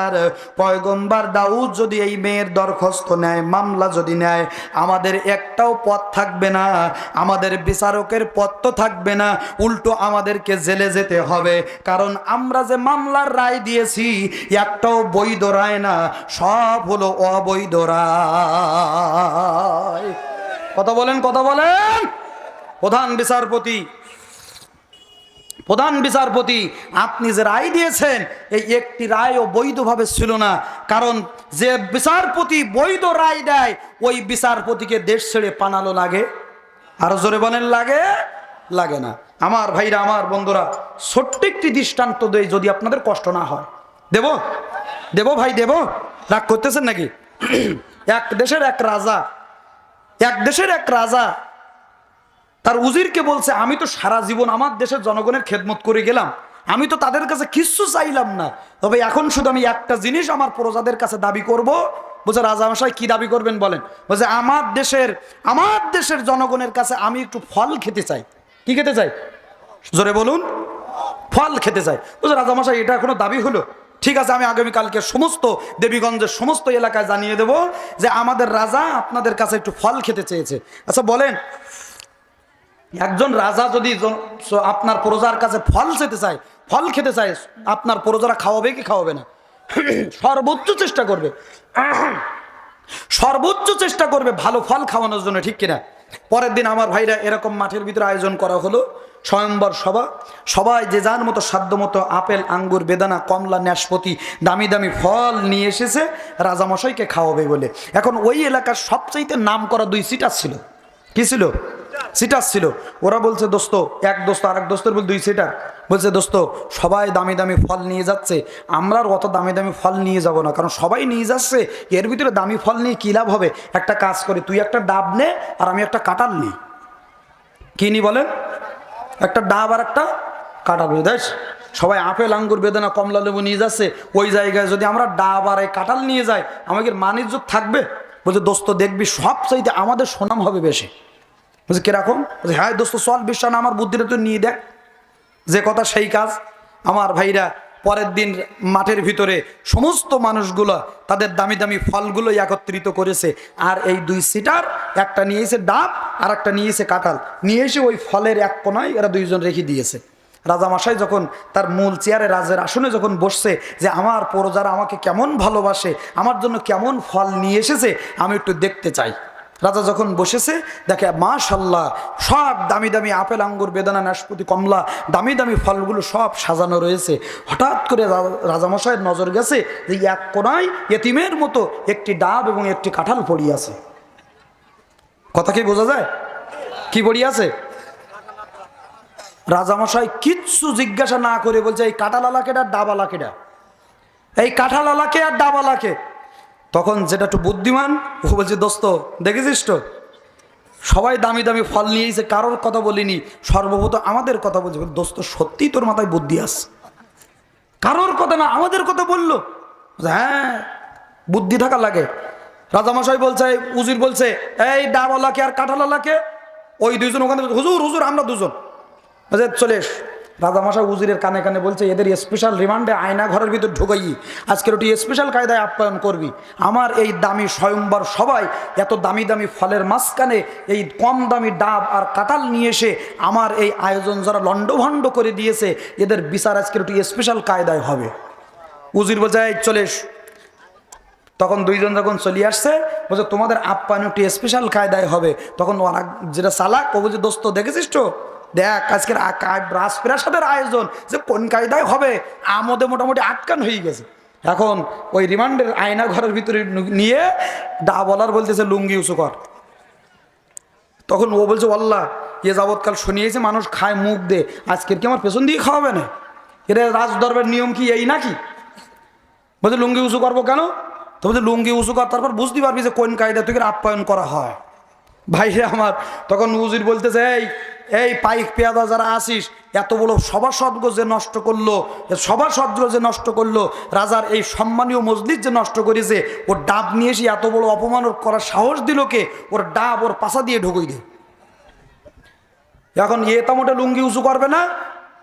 আর পয়গম্বর দাউদ যদি এই মেয়ের দরখাস্ত নেয়, মামলা যদি নেয়, আমাদের একটাও পথ থাকবে না, আমাদের বিচারকের পথ তো থাকবে না, উল্টো আমাদেরকে জেলে যেতে হবে, কারণ আমরা যে মামলার রায় দিয়েছি একটাও বৈধ রায় না, সব হলো অবৈধ রায়। কথা বলেন, কথা বলেন। প্রধান বিচারপতি, আপনি যে রায় দিয়েছেন, এই একটি রায়ও বৈধভাবে ছিল না, কারণ যে বিচারপতি বৈধ রায় দেয়, ওই বিচারপতিকে দেশ ছেড়ে পালানো লাগে। আরো জোরে বলেন, লাগে? লাগে না। আমার ভাইরা, আমার বন্ধুরা, ছোট্ট একটি দৃষ্টান্ত দেই, যদি আপনাদের কষ্ট না হয়। দেব ভাই, দেব? রাগ করতেছেন নাকি? এক দেশের এক রাজা তার উজিরকে বলছে, আমি তো সারা জীবন আমার দেশের জনগণের খেদমত করে গেলাম, আমি তো তাদের কাছে কিচ্ছু চাইলাম না, তবে এখন শুধু আমি একটা জিনিস আমার প্রজাদের কাছে দাবি করব। বলছে, রাজামশাই কি দাবি করবেন বলেন? বলছে, আমার দেশের জনগণের কাছে আমি একটু ফল খেতে চাই। কি খেতে চাই? জোরে বলুন। ফল খেতে চাই। বলছে, রাজামশাই এটা কোনো দাবি হলো? ঠিক আছে, আমি আগামীকালকে সমস্ত দেবীগঞ্জের সমস্ত এলাকায় জানিয়ে দেব যে আমাদের রাজা আপনাদের কাছে একটু ফল খেতে চেয়েছে। আচ্ছা বলেন, একজন রাজা যদি আপনার প্রজার কাছে ফল খেতে চায়, আপনার প্রজারা খাওয়াবে কি খাওয়াবে না? সর্বোচ্চ চেষ্টা করবে ভালো ফল খাওয়ানোর জন্য, ঠিক কিনা? পরের দিন আমার ভাইরা, এরকম মাঠের ভিতরে আয়োজন করা হলো স্বয়ম্বর সভা। সবাই যে যার মতো সাধ্য মতো আপেল, আঙ্গুর, বেদানা, কমলা, নাশপাতি, দামি দামি ফল নিয়ে এসেছে রাজামশাইকে খাওয়াবে বলে। এখন ওই এলাকার সবচাইতে নাম করা দুই সিটার ছিল। কি ছিল? সিটার ছিল। ওরা বলছে, দোস্ত, এক দোস্ত আর এক দোস্তের বল দুই সিটার, বলছে, দোস্ত সবাই দামি দামি ফল নিয়ে যাচ্ছে, আমরা আর অত দামি দামি ফল নিয়ে যাব না, কারণ সবাই নিয়ে যাচ্ছে, এর ভিতরে দামি ফল নিয়ে কী লাভ হবে? একটা কাজ করি, তুই একটা ডাব নে আর আমি একটা কাঁঠাল নিই। কি নি বলেন? একটা ডাব আর একটা কাঁঠাল। দেখ, সবাই আপেল, আঙ্গুর, বেদানা, কমলা, লেবু নিয়ে যাচ্ছে, ওই জায়গায় যদি আমরা ডাব আর এই কাঁঠাল নিয়ে যাই, আমাদের মান-ইজ্জত থাকবে? বলছে, দোস্ত দেখবি সব চাইতে আমাদের সুনাম হবে বেশি। বলছে, কিরকম? বলছে, হ্যাঁ দোস্ত চল, বিশ্বাস না আমার বুদ্ধিটা তুই নিয়ে দেখ, যে কথা সেই কাজ। আমার ভাইরা, পরের দিন মাঠের ভিতরে সমস্ত মানুষগুলো তাদের দামি দামি ফলগুলো একত্রিত করেছে, আর এই দুই সিটার একটা নিয়েছে ডাব আর একটা নিয়েছে কাঁঠাল, নিয়ে এসে ওই ফলের এক কোনায় এরা দুইজন রেখে দিয়েছে। রাজামশাই যখন তার মূল চেয়ারে রাজের আসনে যখন বসছে, যে আমার প্রজারা আমাকে কেমন ভালোবাসে, আমার জন্য কেমন ফল নিয়ে এসেছে, আমি একটু দেখতে চাই। রাজা যখন বসেছে দেখে মাশাআল্লাহ সব দামি দামি আপেল, আঙ্গুর, বেদানা, নাশপাতি, কমলা, দামি দামি ফলগুলো সব সাজানো রয়েছে। হঠাৎ করে রাজামশাইয়ের নজর গেছে যে এক কোনায় এতিমের মতো একটি ডাব এবং একটি কাঁঠাল পড়িয়াছে। কথা কি বোঝা যায়? কি পড়িয়াছে? রাজামশাই কিচ্ছু জিজ্ঞাসা না করে বলছে এই কাঁঠালালাকে আর ডাবালাকেটা, এই কাঁঠালালাকে আর ডাবালাকে। তখন যেটা একটু বুদ্ধিমান ও বলছে দোস্ত দেখেছিস তো সবাই দামি দামি ফল নিয়েছে, কারোর কথা বলিনি, সর্বপ্রথম আমাদের কথা বলছে। দোস্ত সত্যি তোর মাথায় বুদ্ধি আছে, কারোর কথা না আমাদের কথা বললো। হ্যাঁ বুদ্ধি থাকা লাগে। রাজামশাই বলছে, উজির বলছে এই ডাবালাকে আর কাঁঠালালাকে, ওই দুইজন ওখানে হুজুর হুজুর আমরা দুজন চলে এস। রাজামশাই উজিরের কানে কানে বলছে এদের স্পেশাল রিমান্ডে আয়না ঘরের ভিতর ঢুকাই, আজকের ওটি স্পেশাল কায়দায় আপ্যায়ন করবি। আমার এই দামি স্বয়ম্বর সবাই এত দামি দামি ফলের মাঝখানে এই কম দামি ডাব আর কাঁঠাল নিয়ে এসে আমার এই আয়োজন যারা লণ্ডভণ্ড করে দিয়েছে, এদের বিচার আজকের ওটি স্পেশাল কায়দায় হবে। উজির বলছে এই চলে এস। তখন দুইজন যখন চলে আসছে বলছে তোমাদের আপ্যায়ন একটি স্পেশাল কায়দায় হবে। তখন ওরা যেটা চালাক ও বলছে দোস্ত দেখেছিস তো দেখ আজকের রাজপ্রাসাদের আয়োজন যে কোন কায়দায় হবে, আমোদে মোটামুটি আটকান হয়ে গেছে। এখন ওই রিমান্ডের আয়না ঘরের ভিতরে নিয়ে ডাবলার বলতেছে লুঙ্গি উঁচু কর। তখন ও বলছে আল্লাহ এ যাবৎকাল শুনিয়েছে মানুষ খায় মুখ দে, আজকের কি আমার পেছন দিয়ে খাওয়াবে না? এটা রাজদরবারের নিয়ম কি এই নাকি? বলছে লুঙ্গি উঁচু করবো কেন? তো বলছে লুঙ্গি উঁচু কর, তারপর বুঝতে পারবি যে কোন কায়দা থেকে আপ্যায়ন করা হয়। ভাইরে আমার, তখন উজির বলতেছে এই পাইক পেয়াদা যারা আসিস, এত বড় সভাসদগুলো যে নষ্ট করলো, সভাসদগুলো যে নষ্ট করলো, রাজার এই সম্মানীয় মজলিস যে নষ্ট করেছে, ওর ডাব নিয়ে এসে এত বড় অপমান করার সাহস দিল কে? ওর ডাব ওর পাশা দিয়ে ঢুকুই দে। এখন এ তামোটে লুঙ্গি উঁচু করবে না,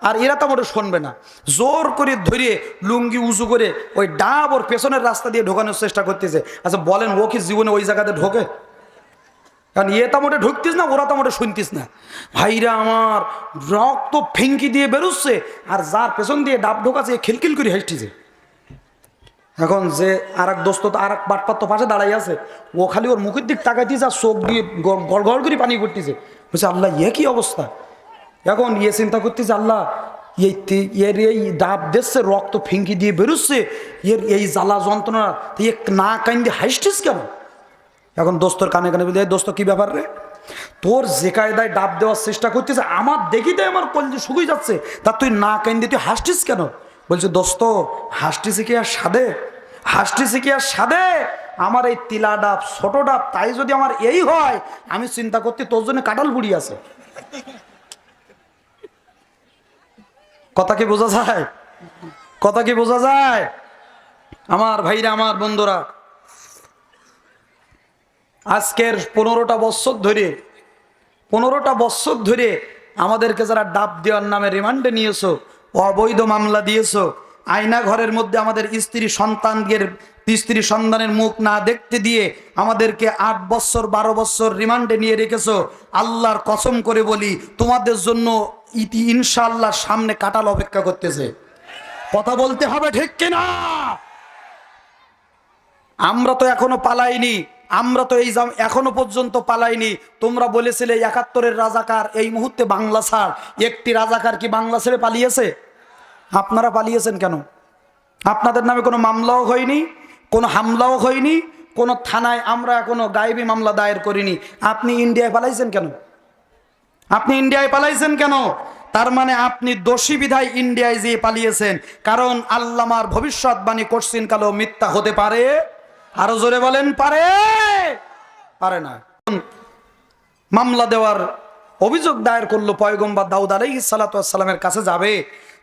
আর এরা তামোটে শুনবে না। জোর করে ধরে লুঙ্গি উঁচু করে ওই ডাব ওর পেছনের রাস্তা দিয়ে ঢোকানোর চেষ্টা করতেছে। আচ্ছা বলেন ও কি জীবনে ওই জায়গাতে ঢোকে? কারণ এ তামোটে ঢুকতিস না, ওরা তামোটে শুনতিস না। ভাইরা আমার রক্ত ফেঙ্কি দিয়ে বেরোচ্ছে, আর যার পেছন দিয়ে ডাব ঢোকাছে খিলখিল করে হেসটিছে। এখন যে আর এক দোস্ত আর এক বাটপাত তো পাশে দাঁড়াই আছে, ও খালি ওর মুখের দিক তাকাইতেছে আর চোখ দিয়ে গড় গড় করে পানি পড়তেছে। বলছে আল্লাহ এ কি অবস্থা? এখন ইয়ে চিন্তা করতেছে আল্লাহ এর এই ডাব দিচ্ছে, রক্ত ফেঙ্কি দিয়ে বেরোচ্ছে, এর এই জ্বালা যন্ত্রণা, তুই না কাইন্দি হাসছিস কেন? এখন দোস্তর কানে কানে বলে দোস্ত কি ব্যাপার রে, তোর যে কায়দায় ডাব দেওয়ার চেষ্টা করতেছে আমার দেখিতে আমার কলজে শুকিয়ে যাচ্ছে, তা তুই না কাইন্দি তুই হাসছিস কেন? বলছে দোস্ত হাসটিছে কি আর সাদে, হাসটিছে কি আর সাদে, আমার এই তিলা ডাব ছোট ডাব, তাই যদি আমার এই হয় আমি চিন্তা করতে তোর জন্য কাঁঠাল বুড়ি আছে। কথা কি বোঝা যায়? কথা কি বোঝা যায়? আমার ভাইরা, আমার বন্ধুরা, আজকের 15টা বছর ধরে আমাদেরকে যারা ডাব দেওয়ার নামে রিমান্ডে নিয়েছো, অবৈধ মামলা দিয়েছো, আয়না ঘরের মধ্যে আমাদের স্ত্রী সন্তানের মুখ না দেখতে দিয়ে আমাদেরকে 8 বছর 12 বছর রিমান্ডে নিয়ে রেখেছো। আল্লাহর কসম করে বলি তোমাদের জন্য ইনশাআল্লাহ সামনে কাঁঠাল অপেক্ষা করতেছে। কথা বলতে হবে ঠিক কিনা? আমরা তো এখনো পালাইনি, আমরা তো এখনো পর্যন্ত পালাইনি। তোমরা বলেছিলে 71-এর রাজাকার এই মুহূর্তে বাংলা ছাড়, একটি রাজাকার কি বাংলা ছেড়ে পালিয়েছে? আপনারা পালিয়েছেন কেন? আপনাদের নামে কোনো মামলাও হয়নি, কোনো হামলাও হয়নি, কোনো থানায় আমরা এখনো গায়েবী মামলা দায়ের করিনি। আপনি ইন্ডিয়ায় পালাইছেন কেন? আপনি ইন্ডিয়ায় পালাইছেন কেন? তার মানে আপনি দোষী বিধায় ইন্ডিয়ায় যেয়ে পালিয়েছেন। কারণ আল্লামার ভবিষ্যৎবাণী কোশ্চিন কালেও মিথ্যা হতে পারে। আরো জোরে বলেন পারে? পারে না। মামলা দেওয়ার অভিযোগ দায়ের করলো, পয়গম্বর দাউদ আলাইহিস সালাতু ওয়াস সালামের কাছে যাবে,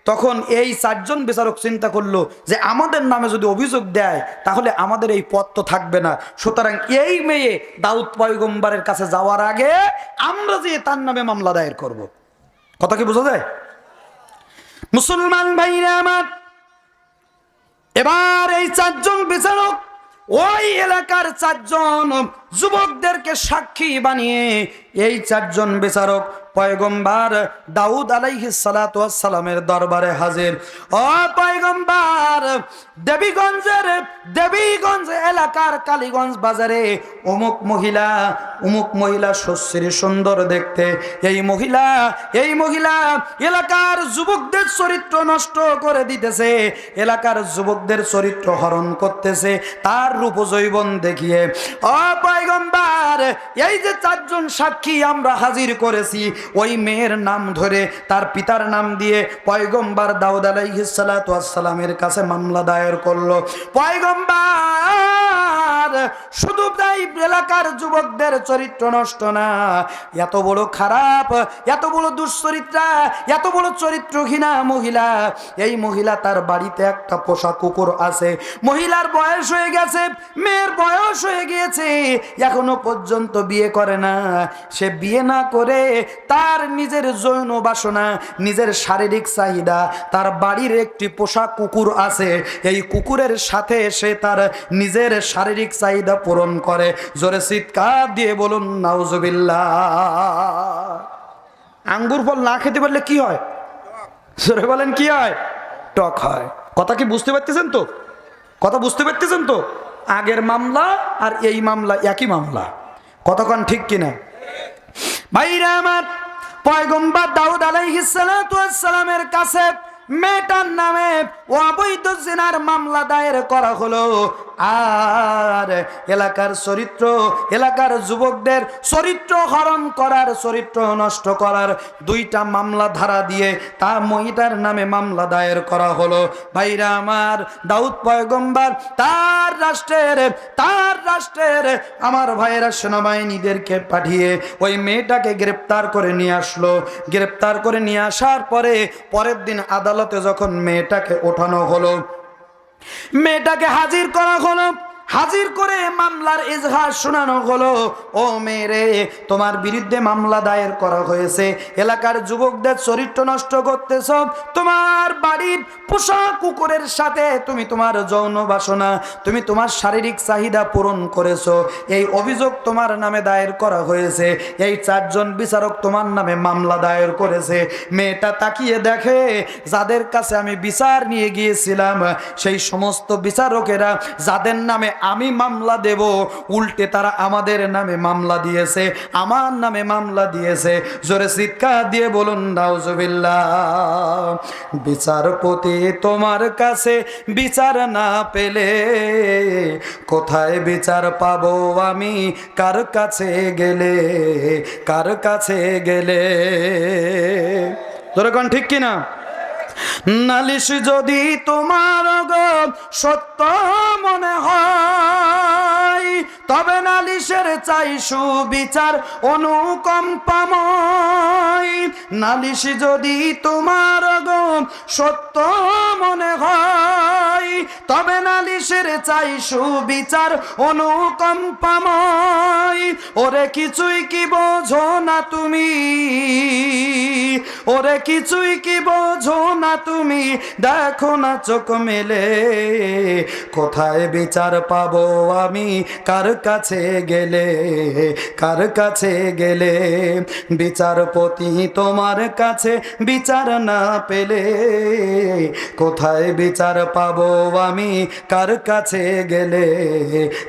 তখন এই 4 জন বিচারক চিন্তা করলো যে আমাদের নামে যদি অভিযোগ দেয় তাহলে আমাদের এই পদ তো থাকবে না, সুতরাং এই মেয়ে দাউদ পয়গম্বরের কাছে যাওয়ার আগে আমরা যে তার নামে মামলা দায়ের করব। কথা কি বোঝা যায়? মুসলমান ভাইরা আমার, এবার এই চারজন বিচারক ওই এলাকার চারজন যুবকদেরকে সাক্ষী বানিয়ে এই চারজন বিচারক পয়গম্বর দাউদ আলাইহিস সালাতু ওয়াস সালামের দরবারে হাজির। ও পয়গম্বর, দেবীগঞ্জ এলাকার কালীগঞ্জ বাজারে অমুক মহিলা সুশ্রী সুন্দর দেখতে, এই মহিলা এলাকার যুবকদের চরিত্র নষ্ট করে দিতেছে, এলাকার যুবকদের চরিত্র হরণ করতেছে তার রূপ যৌবন দেখিয়ে। ও পয়গম্বর, এই যে চারজন সাক্ষী আমরা হাজির করেছি, ওই মেয়ের নাম ধরে তার পিতার নাম দিয়ে পয়গম্বর দাউদ আলাইহিস সালাতু ওয়াস সালামের কাছে মামলা দায়ের করলো। পয়গম্বর শুধু তাই এলাকার যুবকদের চরিত্র নষ্ট না, এত বড় খারাপ, এত বড় দুশ্চরিত্রা, এত বড় চরিত্রহীনা মহিলা, এই মহিলা তার বাড়িতে একটা পোষা কুকুর আছে, মহিলার বয়স হয়ে গেছে, মেয়ের বয়স হয়ে গিয়েছে, এখনো পর্যন্ত বিয়ে করে না। সে বিয়ে না করে তার নিজের যৌন বাসনা, নিজের শারীরিক চাহিদা, তার বাড়ির একটি পোষা কুকুর আছে, এই কুকুরের সাথে সে তার নিজের শারীরিক চাহিদা পূরণ করে। জোরে চিৎকার দিয়ে বলুন নাউজুবিল্লাহ। আঙ্গুর ফল না খেতে পারলে কি হয়? জোরে বলেন কি হয়? টক হয়। কথা কি বুঝতে পারতেছেন তো? কথা বুঝতে পারতেছেন তো? আগের মামলা আর এই মামলা একই মামলা। কতক্ষণ ঠিক কিনা ভাইরা আমার? পয়গম্বর দাউদ আলাইহিস সালাতু ওয়াস সালামের কাছে মেয়েটার নামে অবৈধ জিনার মামলা দায়ের করা হলো। আর এলাকার যুবকদের চরিত্র হরণ করার, চরিত্র নষ্ট করার দুইটা মামলা ধারা দিয়ে তা মহিলার নামে মামলা দায়ের করা হলো। ভাইরা আমার, দাউদ পয়গম্বর তার রাষ্ট্রের আমার ভাইয়েরা সেনাবাহিনীদেরকে পাঠিয়ে ওই মেয়েটাকে গ্রেপ্তার করে নিয়ে আসলো। গ্রেপ্তার করে নিয়ে আসার পরের দিন আদালতে যখন মেয়েটাকে ওঠানো হলো, মেয়েটাকে হাজির করা হলো, হাজির করে মামলার ইজহার শোনানো হলো। ও মেয়েরে, তোমার বিরুদ্ধে মামলা দায়ের করা হয়েছে, এলাকার যুবকদের চরিত্র নষ্ট করতেছ, তোমার বাড়ির পোষা কুকুরের সাথে তুমি তোমার যৌন বাসনা, তুমি তোমার শারীরিক চাহিদা পূরণ করেছো, এই অভিযোগ তোমার নামে দায়ের করা হয়েছে। এই চারজন বিচারক তোমার নামে মামলা দায়ের করেছে। মেয়েটা তাকিয়ে দেখে, যাদের কাছে আমি বিচার নিয়ে গিয়েছিলাম সেই সমস্ত বিচারকেরা যাদের নামে আমি মামলা দেব, উল্টে তারা আমাদের নামে মামলা দিয়েছে, আমার নামে মামলা দিয়েছে। জোরে চিৎকার দিয়ে বলুন নাউজুবিল্লাহ। বিচারপতি তোমার কাছে বিচার না পেলে কোথায় বিচার পাবো আমি? কার কাছে গেলে, কার কাছে গেলে? তোরা কোন ঠিক কিনা? নালিশ যদি তোমার সত্য মনে হয়, তবে নালিশের চাই সুবিচার অনুকম্পাময়। নালিশ যদি তোমার সত্য মনে হয়, তবে নালিশের চাই সুবিচার অনুকম্পাময়। ওরে কিছুই কি বোঝো না তুমি, ওরে কিছুই কি বোঝো না তুমি, দেখো না চোখ মেলে, কোথায় বিচার পাবো আমি? কার কাছে গেলে, কার কাছে গেলে? বিচারপতি তোমার কাছে বিচার না পেলে কোথায় বিচার পাবো আমি? কার কাছে গেলে,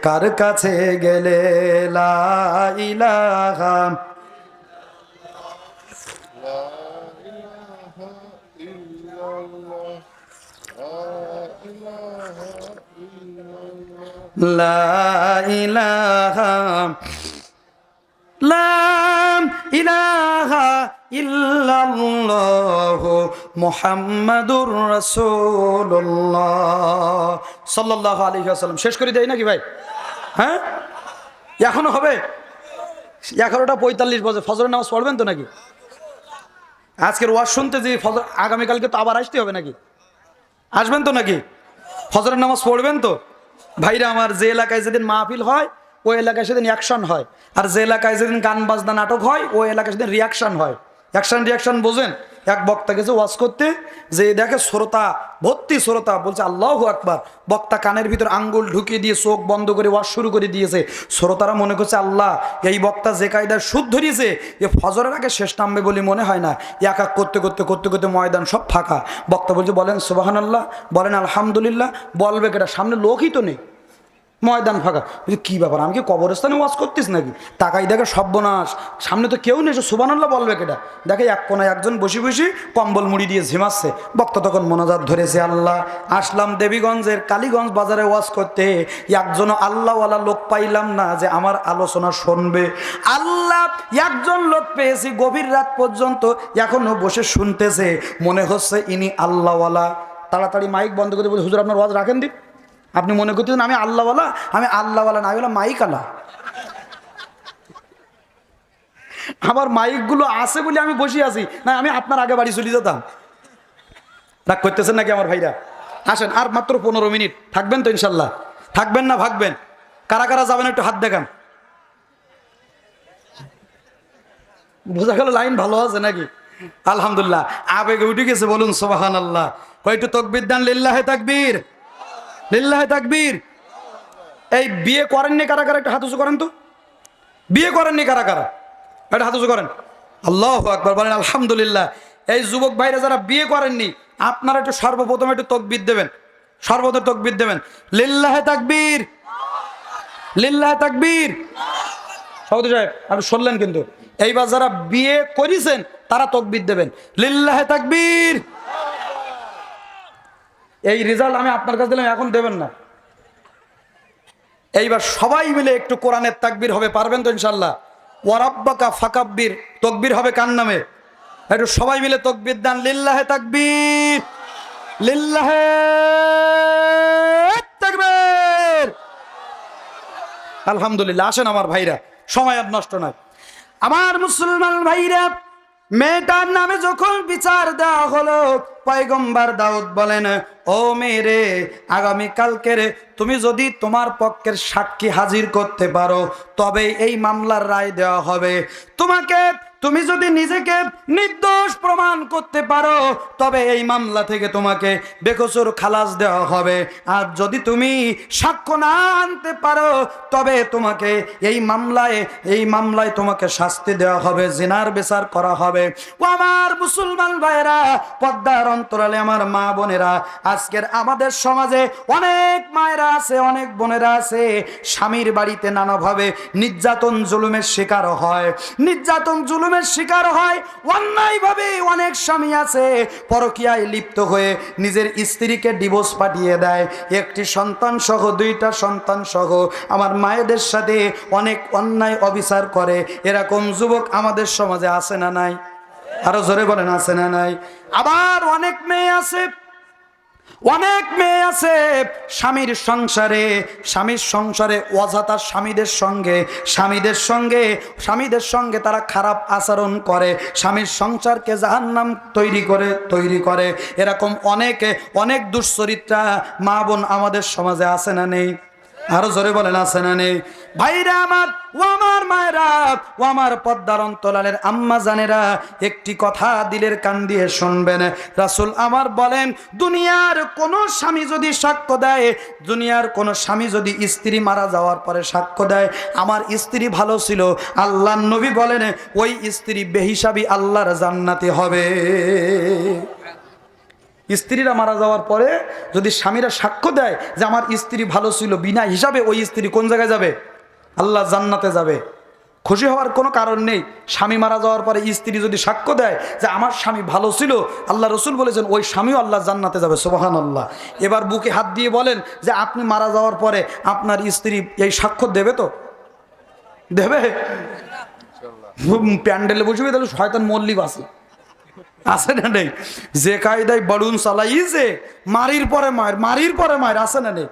কার কাছে গেলে? লা ইলাহা লা ইলাহা ইল্লাল্লাহু মুহাম্মাদুর রাসূলুল্লাহ সাল্লাল্লাহু আলাইহি ওয়াসাল্লাম। শেষ করে দেই নাকি ভাই? হ্যাঁ, এখনো হবে? 11:45 বাজে। ফজরের নামাজ পড়বেন তো নাকি? আজকের ওয়াজ শুনতে যে ফজর, আগামীকালকে তো আবার আসতে হবে নাকি? আসবেন তো নাকি? ফজরের নামাজ পড়বেন তো? ভাইরা আমার, যে এলাকায় যেদিন মাহফিল হয় ওই এলাকায় সেদিন অ্যাকশন হয়, আর যে এলাকায় যেদিন গান বাজনা নাটক হয় ওই এলাকায় সেদিন রিয়াকশন হয়। অ্যাকশন রিয়াকশন বোঝেন? এক বক্তা গেছে ওয়াজ করতে, যে দেখে শ্রোতা ভর্তি শ্রোতা, বলছে আল্লাহু আকবার। বক্তা কানের ভিতর আঙ্গুল ঢুকিয়ে দিয়ে চোখ বন্ধ করে ওয়াজ শুরু করে দিয়েছে। শ্রোতারা মনে করছে আল্লাহ এই বক্তা যে কায়দায় সুদ ধরিয়েছে এ ফজরের আগে শেষ নামবে বলে মনে হয় না। এক এক করতে করতে করতে করতে ময়দান সব ফাঁকা। বক্তা বলছে বলেন সুবহানাল্লাহ, বলেন আলহামদুলিল্লাহ, বলবে কেটা, সামনে লোকই তো নেই, ময়দান ফাঁকা। কি ব্যাপার, আমি কি কবরস্থানে ওয়াজ করতিস নাকি? তাকাই দেখে সর্বনাশ, সামনে তো কেউ নেই, সুবহানাল্লাহ বলবে কেটা। দেখে এক কোনায় একজন বসে বসে কম্বল মুড়ি দিয়ে ঝিমাচ্ছে। বক্তা তখন মোনাজাত ধরেছে, আল্লাহ আসলাম দেবীগঞ্জের কালীগঞ্জ বাজারে ওয়াজ করতে, একজনও আল্লাহওয়ালা লোক পাইলাম না যে আমার আলোচনা শুনবে। আল্লাহ একজন লোক পেয়েছি, গভীর রাত পর্যন্ত এখনো বসে শুনতেছে, মনে হচ্ছে ইনি আল্লাহওয়ালা। তাড়াতাড়ি মাইক বন্ধ করে বলে, হুজুর আপনার ওয়াজ রাখেন দিন। আপনি মনে করতেছেন আমি আল্লাহওয়ালা, আমি আল্লাহওয়ালা না, আমি হলাম মাইকালা। আমার মাইকগুলো আছে বলে আমি বসে আছি, না আমি আপনার আগে বাড়ি চলে যেতাম। রাগ করতেছেন নাকি আমার ভাইরা? আসেন, আর মাত্র 15 মিনিট থাকবেন তো ইনশাল্লাহ? থাকবেন না ভাগবেন? কারা কারা যাবেন একটু হাত দেখান। বোঝা গেল লাইন ভালো আছে নাকি? আলহামদুলিল্লাহ, আবেগে উঠে গেছে, বলুন সুবহানাল্লাহ। একটু তাকবীর দেন, লিল্লাহে তাকবীর, লিল্লাহে তাকবীর। এই বিয়ে করেননি কারা কারা একটা হাত উঁচু করেন তো। বিয়ে করেননি কারা কারা একটা হাত উঁচু করেন। আল্লাহু আকবার, বলেন আলহামদুলিল্লাহ। এই যুবক ভাইরা যারা বিয়ে করেননি, আপনারা একটু সর্বপ্রথম একটু তাকবীর দেবেন, সর্বপ্রথম তাকবীর দেবেন, লিল্লাহে তাকবীর, লিল্লাহে তাকবীর। সৌদি সাহেব আপনি শুনলেন কিন্তু, এইবার যারা বিয়ে করেছেন তারা তাকবীর দেবেন, লিল্লাহে তাকবীর। এই রেজাল্ট আমি আপনার কাছে দিলাম, এখন দেবেন না। এইবার সবাই মিলে একটু কোরআনের তাকবীর হবে, পারবেন তো ইনশাল্লাহ? ওয়ারাব্বাকা ফাকাব্বির, তাকবীর হবে কার নামে? একটু সবাই মিলে তাকবীর দেন, লিল্লাহে তাকবীর, লিল্লাহে তাকবীর। আলহামদুলিল্লাহ। আসেন আমার ভাইরা, সময় আর নষ্ট নয়। আমার মুসলমান ভাইরা, মেয়েটার নামে যখন বিচার দেওয়া হলো, পয়গম্বর দাউদ বলেন, ও মেরে, আগামী কালকে তুমি যদি তোমার পক্ষের সাক্ষী হাজির করতে পারো তবে এই মামলার রায় দেওয়া হবে। তোমাকে, তুমি যদি নিজেকে নির্দোষ প্রমাণ করতে পারো তবে এই মামলা থেকে তোমাকে বেকসুর খালাস দেওয়া হবে। আর যদি তুমি সাক্ষ্য না আনতে পারো তবে তোমাকে এই মামলায় তোমাকে শাস্তি দেওয়া হবে, জিনার বিচার করা হবে। ও আমার মুসলমান ভাইরা, পর্দার অন্তরালে আমার মা বোনেরা, আজকের আমাদের সমাজে অনেক মায়েরা আছে, অনেক বোনেরা আছে, স্বামীর বাড়িতে নানাভাবে নির্যাতন জুলুমের শিকার হয়, নির্যাতন জুলুমের শিকার হয়। অন্যায়ভাবে অনেক স্বামী আছে পরকীয়ায় লিপ্ত হয়ে নিজের স্ত্রীকে ডিভোর্স পাঠিয়ে দেয়, একটি সন্তান সহ, 2টা সন্তান সহ আমার মায়েদের সাথে অনেক অন্যায় অবিচার করে। এরকম যুবক আমাদের সমাজে আছে না নাই? আরো জোরে বলেন, আছে না নাই? আবার অনেক মেয়ে আছে, অনেক মেয়ে আছে স্বামীর সংসারে অযথা স্বামীদের সঙ্গে তারা খারাপ আচরণ করে, স্বামীর সংসারকে জাহান্নাম তৈরি করে। এরকম অনেক দুশ্চরিত্রা মা বোন আমাদের সমাজে আছে না নেই? আরো জোরে বলেন, আছে না নেই? ভাইরা আমার, ও আমার মায়েরা, ও আমার পর্দার অন্তরালের আম্মা জানেরা, একটি কথা দিলের কান দিয়ে শুনবেন। রাসূল আমার বলেন, দুনিয়ার কোন স্বামী যদি সাক্ষ্য দেয়, দুনিয়ার কোন স্বামী যদি স্ত্রী মারা যাওয়ার পরে সাক্ষ্য দেয় আমার স্ত্রী ভালো ছিল, আল্লাহর নবী বলেন ওই স্ত্রী বেহিসাবি আল্লাহর জান্নাতে হবে। স্ত্রীরা মারা যাওয়ার পরে যদি স্বামীরা সাক্ষ্য দেয় যে আমার স্ত্রী ভালো ছিল, বিনা হিসাবে ওই স্ত্রী কোন জায়গায় যাবে? আল্লাহ জান্নাতে যাবে। খুশি হওয়ার কোনো কারণ নেই। স্বামী মারা যাওয়ার পরে স্ত্রী যদি সাক্ষ্য দেয় যে আমার স্বামী ভালো ছিল, আল্লাহ রসুল বলেছেন ওই স্বামীও আল্লাহ জান্নাতে যাবে। সুবহানাল্লাহ। এবার বুকে হাত দিয়ে বলেন যে আপনি মারা যাওয়ার পরে আপনার স্ত্রী এই সাক্ষ্য দেবে তো? দেবে? প্যান্ডেলে বসবে তাহলে শয়তান মল্লিক আছে না নেই? যে কায়দায় বলুন চালাইছে, মারির পরে মায়ের আছে না নেই?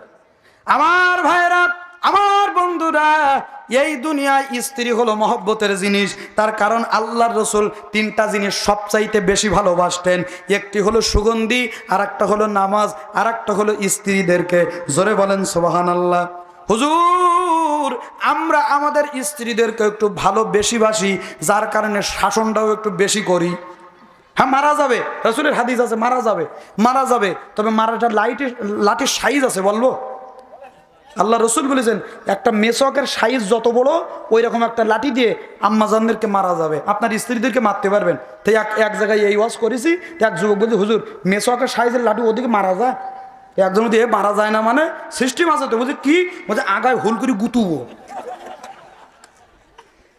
আমার ভাইরা, আমার বন্ধুরা, এই দুনিয়ায় স্ত্রী হলো মহব্বতের জিনিস। তার কারণ আল্লাহর রসুল 3টা জিনিস সবচাইতে বেশি ভালোবাসতেন। একটি হলো সুগন্ধি, আর একটা হলো নামাজ, আর একটা হলো স্ত্রীদেরকে। জোরে বলেন সুবহানাল্লাহ। হুজুর, আমরা আমাদের স্ত্রীদেরকে একটু ভালো বেশি বাসি, যার কারণে শাসনটাও একটু বেশি করি। হ্যাঁ মারা যাবে, রাসূলের হাদিস আছে মারা যাবে, মারা যাবে, তবে মারাটা লাঠির সাইজ আছে বলবো। আল্লাহ রসুল বলেছেন একটা মেসকের সাইজ যত বড় ওই রকম একটা লাঠি দিয়ে আম্মাজানদেরকে মারা যাবে, আপনার স্ত্রীদেরকে মারতে পারবেন। তাই এক জায়গায় এই ওয়াজ করেছি, এক যুবক বলছে হুজুর মেসকের সাইজের লাঠি ওদিকে মারা যায়, একজন দিয়ে মারা যায় না মানে সিস্টেম আছে তো। বলছে কি? বলছে আগায় হুল করে গুতুবো।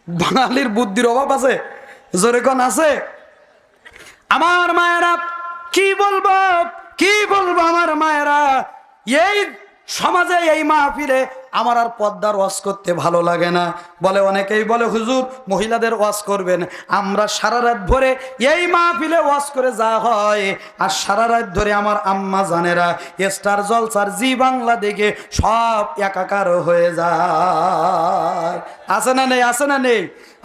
বাঙালির বুদ্ধির অভাব আছে, জোরে কোন আছে? আমার মায়েরা কি বলবো, কি বলবো আমার মায়েরা, এই সমাজে এই মাহফিলে আমার আর পর্দার ওয়াজ করতে ভালো লাগে না। বলে অনেকেই বলে হুজুর মহিলাদের ওয়াজ করবেন, আমরা সারা রাত ভরে এই মাহফিলে ওয়াজ করে যা হয়, আর সারা রাত ধরে আমার আম্মা জানেরা স্টার জলসার জি বাংলা দেখে সব একাকার হয়ে যায়। আছে না নেই? আছে না নেই?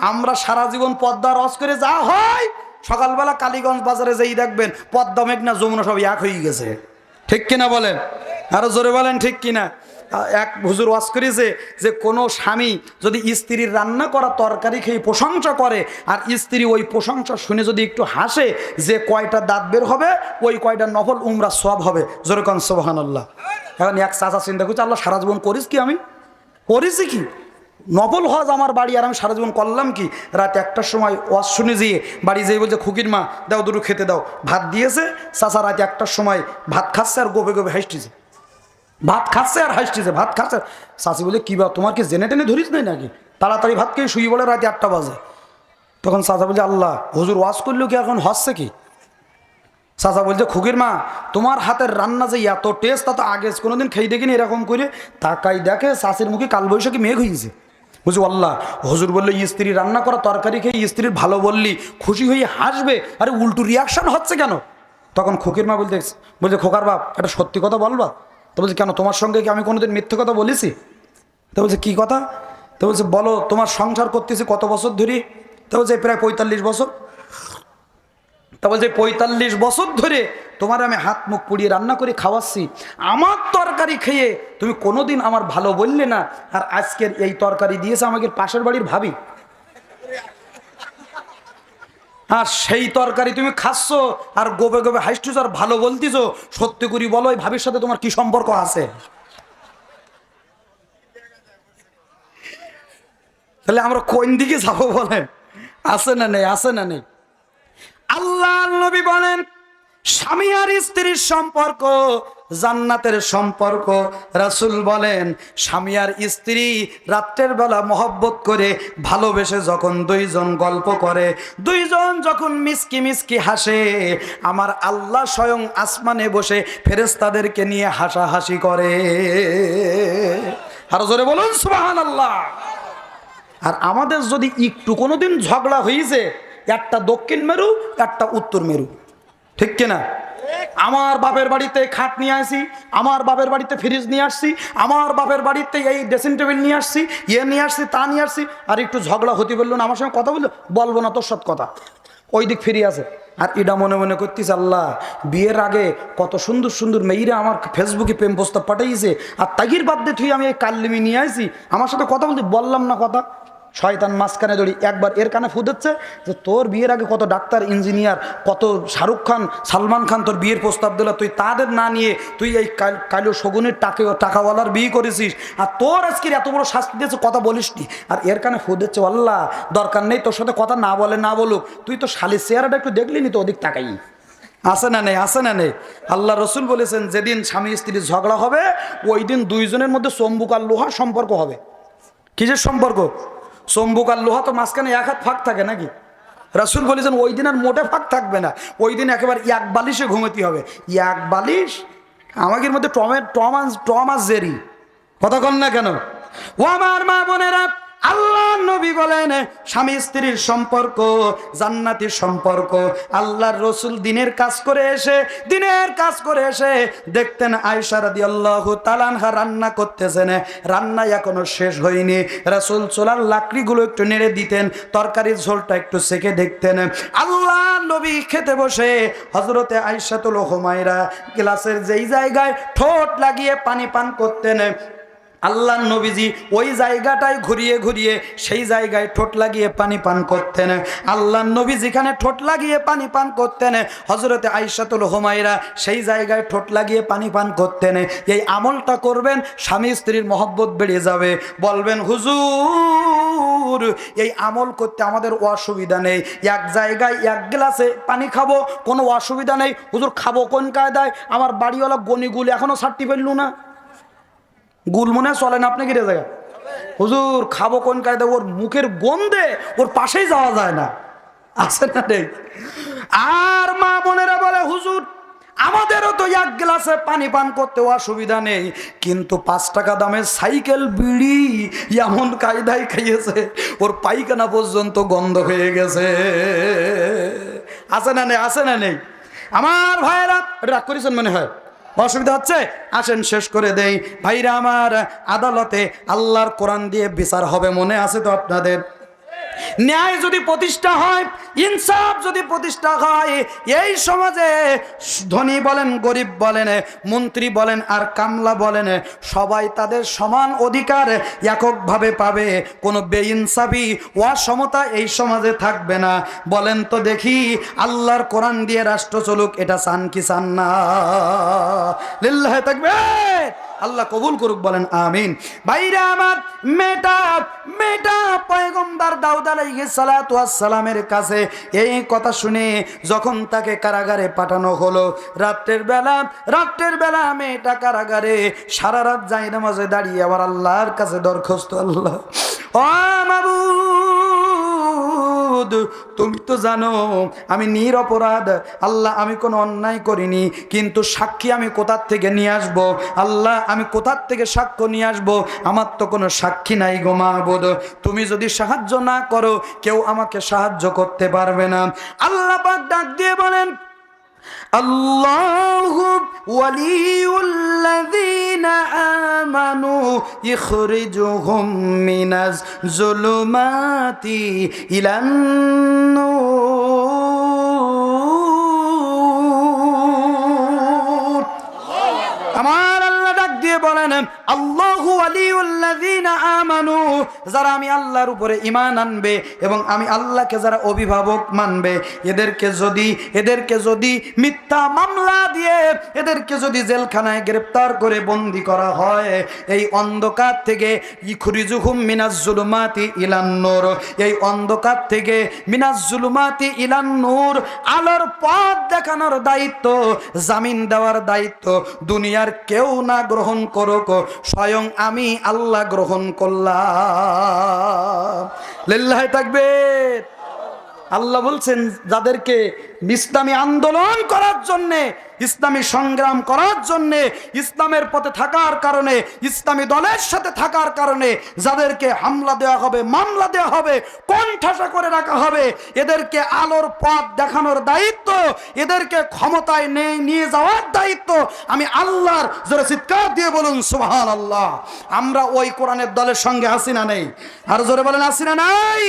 আমরা সারা জীবন পর্দার ওয়াজ করে যা হয়, সকালবেলা কালীগঞ্জ বাজারে যেই দেখবেন পদ্মা মেঘনা যমুনা সব এক হয়ে গেছে। ঠিক কিনা বলেন? আরো জোরে বলেন ঠিক কিনা? এক হুজুর ওয়াজ করেছে যে কোনো স্বামী যদি স্ত্রীর রান্না করা তরকারি খেয়ে প্রশংসা করে, আর স্ত্রী ওই প্রশংসা শুনে যদি একটু হাসে, যে কয়টা দাঁত বের হবে ওই কয়টা নফল উমরা সওয়াব হবে। জোরে কোন সুবহানাল্লাহ। এখন এক চাচা চিন্তা করছে আল্লাহ সারা জীবন করিস কি, আমি করেছি কি? নফল হজ আমার বাড়ি, আর আমি সারা জীবন করলাম কি? রাত 1টার সময় ওয়াজ শুনে যেয়ে বাড়ি যেয়ে বলছে খুকির মা দাও দুটো খেতে দাও, ভাত দিয়েছে। চাচা রাত 1টার সময় ভাত খাচ্ছে আর গোবে গোবে হাসতেছে, ভাত খাচ্ছে আর হাসতেছে, ভাত খাচ্ছে। চাচি বলে কি বা তোমার কি জেনে টেনে ধরিস নাই নাকি? তাড়াতাড়ি ভাত খেয়ে শুয়ে বলে রাত 8টা বাজে। তখন চাচা বলছে আল্লাহ হুজুর ওয়াজ করলেও কি এখন হচ্ছে কি? চাচা বলছে খুকির মা তোমার হাতের রান্না যে এত টেস্ট তা তো আগে কোনোদিন খেয়ে দেখিনি। এরকম করে তাকাই দেখে চাষির মুখে কালবৈশাখী মেঘ হয়েছে। বুঝি আল্লাহ হুজুর বললো স্ত্রী রান্না করা তরকারি খেয়ে স্ত্রীর ভালো বললি খুশি হয়ে হাসবে, আরে উল্টো রিয়াকশন হচ্ছে কেন? তখন খুকির মা বলছে খোকার বাপ একটা সত্যি কথা বলবা? তো বলছে কেন, তোমার সঙ্গে কি আমি কোনোদিন মিথ্যে কথা বলেছি? তো বলছে কি কথা? তো বলছে বলো তোমার সংসার করতেছি কত বছর ধরে? তো বলছে প্রায় 45 বছর। তা বলছে 45 বছর ধরে তোমার আমি হাত মুখ পুড়িয়ে রান্না করে খাওয়াচ্ছি, আমার তরকারি খেয়ে তুমি কোনোদিন আমার ভালো বললে না, আর আজকের এই তরকারি দিয়েছে আমাকে পাশের বাড়ির ভাবি, আর সেই তরকারি তুমি খাচ্ছ আর গোবে গোবে হাসছিস আর ভালো বলতিস। সত্যি করে বলো এই ভাবির সাথে তোমার কি সম্পর্ক আছে? তাহলে আমরা কোন দিকে যাবো বলেন? আছে না নেই? আছে না নেই? আল্লাহর নবী বলেন স্বামী আর স্ত্রীর সম্পর্ক জান্নাতের সম্পর্ক। রাসূল বলেন স্বামী আর স্ত্রী রাত্রের বেলা মহব্বত করে ভালোবেসে যখন দুইজন গল্প করে, দুইজন যখন মিসকি মিসকি হাসে, আমার আল্লাহ স্বয়ং আসমানে বসে ফেরেশতাদেরকে নিয়ে হাসাহাসি করে। আর জোরে বলুন সুবহানাল্লাহ। আর আমাদের যদি একটু কোনোদিন ঝগড়া হয়েছে, একটা দক্ষিণ মেরু একটা উত্তর মেরু, ঠিক কিনা? আমার বাপের বাড়িতে খাট নিয়ে আসি, আমার বাপের বাড়িতে ফ্রিজ নিয়ে আসছি, আমার বাপের বাড়িতে এই ড্রেসিং টেবিল নিয়ে আসছি, নিয়ে আসছি তা নিয়ে আসছি, আর একটু ঝগড়া হতে বললো না, আমার সঙ্গে কথা বলবো না তোর সাথে কথা, ওই দিক ফিরে আছে। আর এটা মনে মনে করতেছে আল্লাহ বিয়ের আগে কত সুন্দর সুন্দর মেয়েরা আমার ফেসবুকে প্রেম প্রস্তাব পাঠাইছে, আর তাগির বাদ দিয়ে তুই আমি এই কাল্লিমি নিয়ে আসি, আমার সাথে কথা বলতে বললাম না কথা। শয়তান মাঝখানে দড়ি একবার এর কানে ফুদেচ্ছে যে তোর বিয়ের আগে কত ডাক্তার ইঞ্জিনিয়ার কত শাহরুখ খান সালমান খান তোর বিয়ের প্রস্তাব দিল, তুই তাদের না নিয়ে তুই এই কালো শগুনের টাকাওয়ালার বিয়ে করেছিস, আর তোর আজকের এত বড় শাস্তি দিয়েছে কথা বলিস নি। আর এর কানে ফুদেচ্ছে আল্লাহ দরকার নেই তোর সাথে কথা না বলে না বলুক, তুই তো শালির চেহারাটা একটু দেখলি নি তো ওদিক তাকাই। আছে না নেই? আছে না নেই? আল্লাহ রসুল বলেছেন যেদিন স্বামী স্ত্রীর ঝগড়া হবে ওই দিন দুইজনের মধ্যে চম্বুক আর লোহার সম্পর্ক হবে। কিসের সম্পর্ক? চম্বুক আর লোহা তো মাঝখানে এক হাত ফাঁক থাকে নাকি? রাসূল বলেছেন ওই দিন আর মোটে ফাঁক থাকবে না, ওই দিন একেবারে এক বালিশে ঘুমাতে হবে। এক বালিশ আমাদের মধ্যে টমাস জেরি কথা কন না কেন? ও আমার মা বোনেরা, আল্লাহ নবী বলেন স্বামী স্ত্রীর সম্পর্ক জান্নাতের সম্পর্ক। আল্লাহর রসুল দিনের কাজ করে এসে দেখতেন আয়েশা রাদিয়াল্লাহু তাআলা আনহা রান্না করতেছেন, রান্না এখনো শেষ হয়নি, রাসূল চুলার লাকড়িগুলো একটু নেড়ে দিতেন, তরকারির ঝোলটা একটু সেকে দেখতেন। আল্লাহ নবী খেতে বসে হযরতে আয়েশাতুল হুমায়রা গ্লাসের যেই জায়গায় ঠোঁট লাগিয়ে পানি পান করতেন, আল্লাহর নবীজি ওই জায়গাটায় ঘুরিয়ে ঘুরিয়ে সেই জায়গায় ঠোঁট লাগিয়ে পানি পান করতেন। আল্লাহর নবী যেখানে ঠোঁট লাগিয়ে পানি পান করতেন, হযরতে আয়েশাতুল হুমায়রা সেই জায়গায় ঠোঁট লাগিয়ে পানি পান করতেন। এই আমলটা করবেন, স্বামী স্ত্রীর মহব্বত বেড়ে যাবে। বলবেন হুজুর এই আমল করতে আমাদের অসুবিধা নেই, এক জায়গায় এক গ্লাসে পানি খাবো, কোনো অসুবিধা নেই। হুজুর খাবো কোন কায়দায়? আমার বাড়িওয়ালা গনিগুল এখনো ছাড়তে পারল না। গুল মনে চলে না আপনাকে জায়গা? হুজুর খাবো কোন কায়দা? ওর মুখের গন্ধে ওর পাশেই যাওয়া যায় না, আছে না নেই? আর মা বোনেরা বলে হুজুর আমাদেরও তো এক গ্লাসে পানি পান করতে অসুবিধা নেই, কিন্তু 5 টাকা দামের সাইকেল বিড়ি এমন কায়দায় খাইয়েছে ওর পায়খানা পর্যন্ত গন্ধ হয়ে গেছে। আছে না নেই? আছে না নেই? আমার ভাইয়েরা রাগ করেছেন মনে হয়, অসুবিধা হচ্ছে? আসেন শেষ করে দেই। ভাইরা আমার, আদালতে আল্লাহর কোরআন দিয়ে বিচার হবে, মনে আছে তো আপনাদের? ন্যায় যদি প্রতিষ্ঠা হয়, ইনসাফ যদি প্রতিষ্ঠা হয়, এই সমাজে ধনী বলেন, গরিব বলেন, মন্ত্রী বলেন আর কামলা বলেন, সবাই তাদের সমান অধিকার এককভাবে পাবে। কোনো বেইনসাফি অসমতা এই সমাজে থাকবে না। বলেন তো দেখি, আল্লাহর কোরআন দিয়ে রাষ্ট্র চলুক, এটা চান কি চান না? লিল্লাহি তাকবীর। আল্লাহ কবুল করুক, বলেন আমিন। ভাইরা আমার, মেয়েটা পয়গম্বর দাউদ আলাইহিস সালাতু ওয়াস সালামের কাছে এই কথা শুনে যখন তাকে কারাগারে পাঠানো হলো, রাতের বেলা মেয়েটা কারাগারে সারা রাত যায় নামাজে দাঁড়িয়ে আবার আল্লাহর কাছে দরখাস্ত, আল্লাহ ও মাবুদ তুমি তো জানো আমি নিরপরাধ, আল্লাহ আমি কোনো অন্যায় করিনি, কিন্তু সাক্ষী আমি কোথার থেকে নিয়ে আসবো? আল্লাহ আমি কোথার থেকে সাক্ষ্য নিয়ে আসবো? আমার তো কোনো সাক্ষী নাই গো মাবুদ, তুমি যদি সাহায্য না করো কেউ আমাকে সাহায্য করতে পারবে না। আল্লাহ পাক ডাক দিয়ে বলেন, আল্লাহু ওয়ালিউল্লাযীনা আমানু ইখরিজুহুম মিনাজ যুলুমাতি ইলান নূর। আমার আল্লাহ ডাক দিয়ে বলেন, আল্লাহু ওয়ালিউল্লাযীনা আমানু, যারা আমি আল্লাহর উপরে ঈমান আনবে এবং আমি আল্লাহকে যারা অভিভাবক মানবে, এদেরকে যদি মিথ্যা মামলা দিয়ে এদেরকে যদি জেলখানায় গ্রেফতার করে বন্দী করা হয়, এই অন্ধকার থেকে ইখরিজুহুম মিনাজ যুলুমাতি ইলান নূর, এই অন্ধকার থেকে মিনাজ যুলুমাতি ইলান নূর, আলোর পথ দেখানোর দায়িত্ব, জামিন দেওয়ার দায়িত্ব দুনিয়ার কেউ না গ্রহণ করুক, স্বয়ং আমি আল্লাহ গ্রহণ করলাম। লিল্লাহি তাকবীর। আল্লাহ বলছেন যাদেরকে ইসলামী আন্দোলন করার জন্যে, ইসলামী সংগ্রাম করার জন্যে, ইসলামের পথে থাকার কারণে, ইসলামী দলের সাথে থাকার কারণে যাদেরকে হামলা দেওয়া হবে, মামলা দেওয়া হবে, কোণঠাসা করে রাখা হবে, এদেরকে আলোর পথ দেখানোর দায়িত্ব, এদেরকে ক্ষমতায় নিয়ে যাওয়ার দায়িত্ব আমি আল্লাহর। জোরে চিৎকার দিয়ে বলুন সুবহানাল্লাহ। আমরা ওই কোরআনের দলের সঙ্গে আছি না নেই? আর জোরে বলেন আছি না নাই?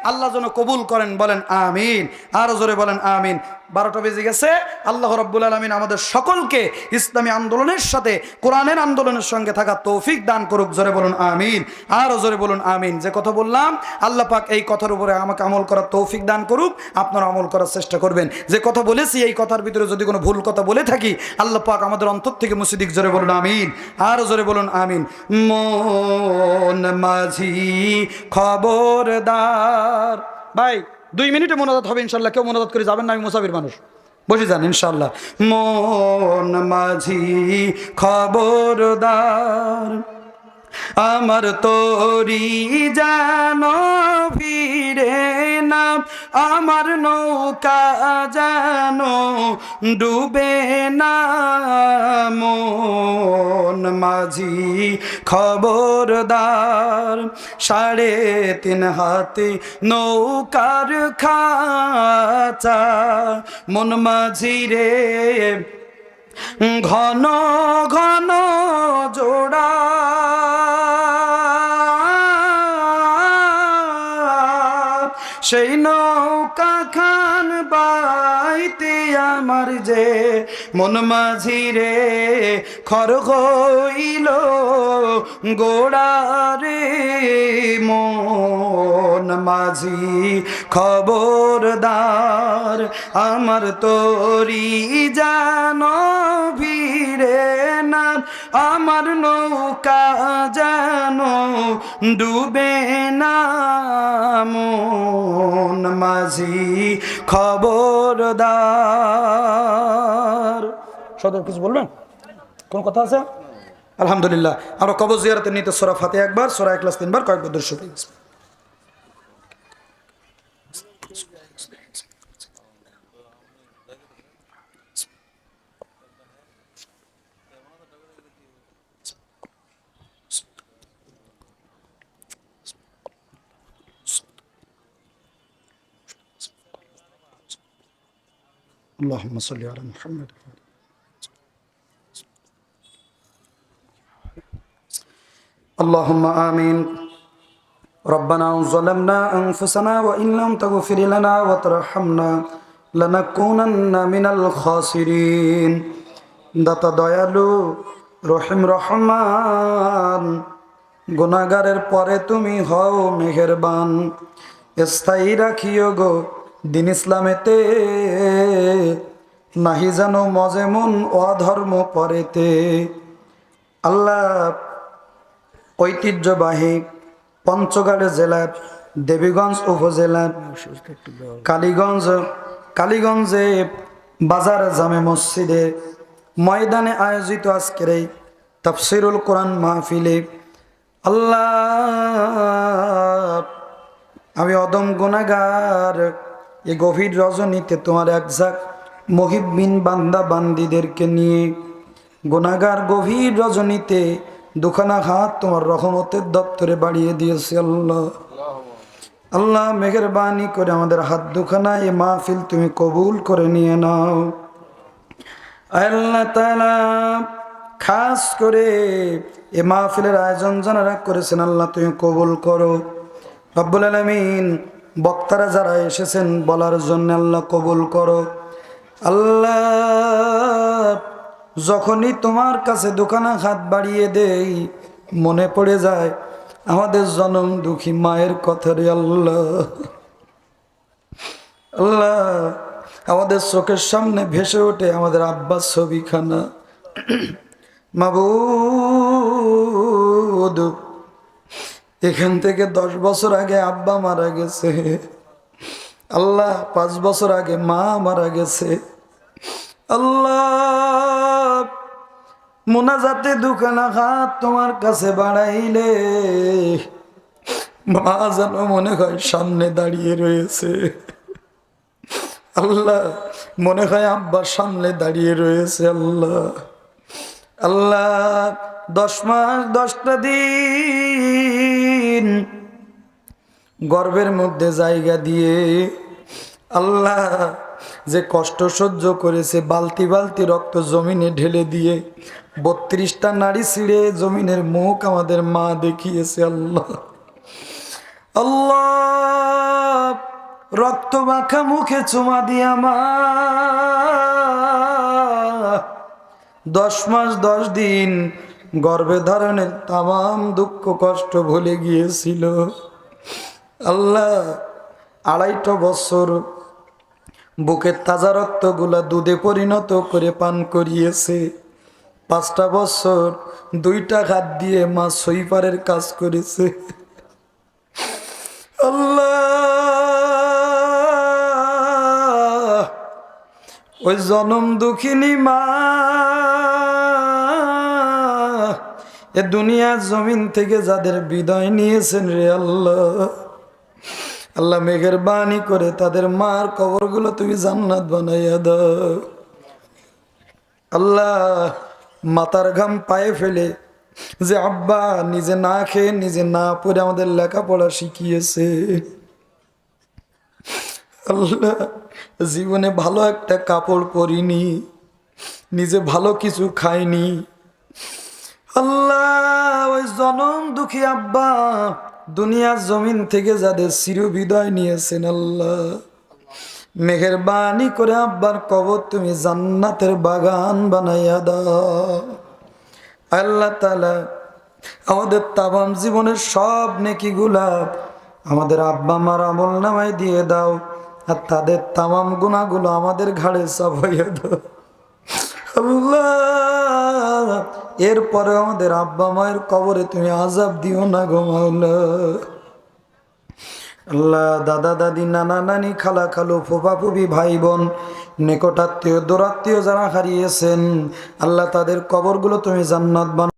আল্লাহ যেন কবুল করেন, বলেন আমিন। আর জোরে বলেন আমিন। 12টা বেজে গেছে। আল্লাহ রাব্বুল আলামিন আমাদের সকলকে ইসলামী আন্দোলনের সাথে কোরআনের আন্দোলনের সঙ্গে থাকা তৌফিক দান করুক। জোরে বলুন আমিন। আর জোরে বলুন আমিন। যে কথা বললাম আল্লাহ পাক এই কথার উপরে আমাকে আমল করার তৌফিক দান করুক, আপনারা আমল করার চেষ্টা করবেন। যে কথা বলেছি এই কথার ভিতরে যদি কোনো ভুল কথা বলে থাকি আল্লাহ পাক আমাদের অন্তর থেকে মুছে দিক। জোরে বলুন আমিন। আর জোরে বলুন আমিন। মন মাঝি খবরদার। ভাই 2 মিনিটে মোনাজাত হবে ইনশাল্লাহ, কেউ মোনাজাত করে যাবেন না, আমি মুসাফির মানুষ, বসে যান ইনশাল্লাহ। মন মাঝি খবরদার, আমার তোরি যেন ফিরে না, আমার নৌকা যেন ডুবে না, মন মাঝি খবরদার, 3.5 হাতে নৌকার খাঁচা, মন মাঝি রে ঘন ঘন জোড়া, সেই নৌকা খান বাইতে আমার যে মন মাঝি রে খর হইল গোড়ারে মন মাঝি খবরদার আমার তোরি জানো ভিড়ে না আমার নৌকা জানো ডুবে না মন মাঝি খবরদার। সদর কিছু বলবেন, কোন কথা আছে? আলহামদুলিল্লাহ। আমরা কবর জিয়ারতের নিতে সূরা ফাতিহা একবার, সূরা ইখলাস তিনবার, কয়েকবার দরুদ শরীফ। اللهم صل على محمد. اللهم آمين. ربنا ظلمنا أنفسنا وإن لم تغفر لنا وترحمنا لنكونن من الخاسرين. দাতা দয়ালু রহিম রহমান, গুনাহগারের পরে তুমি হও মেহেরবান। স্থায়ী রাখিও গো দিন ইসলামেতে, নাহি জানো মজেমন অধর্ম পরেতে। আল্লাহ, ঐতিহ্যবাহী পঞ্চগড় জেলার দেবীগঞ্জ উপজেলার কালীগঞ্জে বাজার জামে মসজিদে ময়দানে আয়োজিত আজকের এই তাফসিরুল কোরআন মাহফিলে আল্লাহ, আমি অদম গুনাহগার এই গভীর রজনীতে তোমার একঝাঁক মুহিব্বিন বান্দা বান্দিদেরকে নিয়ে গুনাহগার গভীর রজনীতে দুখানা হাত তোমার রহমতের দপ্তরে বাড়িয়ে দিয়েছে আল্লাহ। আল্লাহ, মেহেরবানি করে আমাদের হাত দুখানা এ মাহফিল তুমি কবুল করে নিয়ে নাও। আল্লাহ তাআলা, খাস করে এ মাহফিলের আয়োজন যারা করেছেন আল্লাহ তুমি কবুল করো। রব্বুল আলামিন, বক্তারা যারা এসেছেন বলার জন্য আল্লাহ কবুল করো। আল্লাহ, যখনই তোমার কাছে দুখানা হাত বাড়িয়ে দেই মনে পড়ে যায় আমাদের জনম দুঃখী মায়ের কথা রে আল্লাহ। আল্লাহ, আমাদের চোখের সামনে ভেসে ওঠে আমাদের আব্বার ছবিখানা। মাবুদ, এখান থেকে 10 বছর আগে আব্বা মারা গেছে আল্লাহ, 5 বছর আগে মা মারা গেছে আল্লাহ। মোনাজাতে দুখানা হাত তোমার কাছে বাড়াইলে মা যেন মনে হয় সামনে দাঁড়িয়ে রয়েছে আল্লাহ, মনে হয় আব্বা সামনে দাঁড়িয়ে রয়েছে আল্লাহ। আল্লাহ, 10 মাস 10টা দিন গর্ভের মধ্যে জায়গা দিয়ে আল্লাহ যে কষ্ট সহ্য করেছে, বালতি বালতি রক্ত জমিনে ঢেলে দিয়ে 32টা নাড়ি ছিঁড়ে জমিনের মুখ আমাদের মা দেখিয়েছে আল্লাহ। আল্লাহ, রক্ত মাখা মুখে চুমা দিয়া মা 10 মাস 10 দিন গর্ভে ধারণের তামাম দুঃখ কষ্ট ভুলে গিয়েছিল আল্লাহ। 2.5 বছর বুকের তাজা রক্তগুলা দুধে পরিণত করে পান করিয়েছে। 5টা বছর 2টা হাত দিয়ে মা সুইপারের কাজ করেছে আল্লাহ। ওই জনম দুঃখিনী মা এ দুনিয়ার জমিন থেকে যাদের বিদায় নিয়েছেন রে আল্লাহ, আল্লাহ মেহেরবানি করে তাদের মার কবরগুলো তুমি জান্নাত বানাইয়া দাও আল্লাহ। মাথার ঘাম পায়ে ফেলে যে আব্বা নিজে না খেয়ে নিজে না পড়ে আমাদের লেখাপড়া শিখিয়েছে আল্লাহ, জীবনে ভালো একটা কাপড় পরিনি, নিজে ভালো কিছু খাইনি আল্লাহ। ওই জনম দুঃখী আব্বা দুনিয়ার জমিন থেকে যাদের চিরবিদায় নিয়েছেন আল্লাহ, মেহেরবানি করে আব্বার কবর তুমি জান্নাতের বাগান বানাইয়া দাও। আল্লাহ তাআলা আমাদের তামাম জীবনের সব নেকিগুলা আমাদের আব্বা মার আমল নামায় দিয়ে দাও, আর তাদের তামাম গুনাহগুলো আমাদের ঘাড়ে চাপাইয়া দাও। আল্লাহ, এরপরে আমাদের আব্বা মায়ের কবরে তুমি আযাব দিও না গো মাওলা। আল্লাহ, দাদা দাদি, নানা নানি, খালা খালু, ফুফা ফুফি, ভাই বোন, নিকটাত্মীয় দূরাত্মীয় যারা হারিয়েছেন, আল্লাহ তাদের কবরগুলো তুমি জান্নাত বানাও।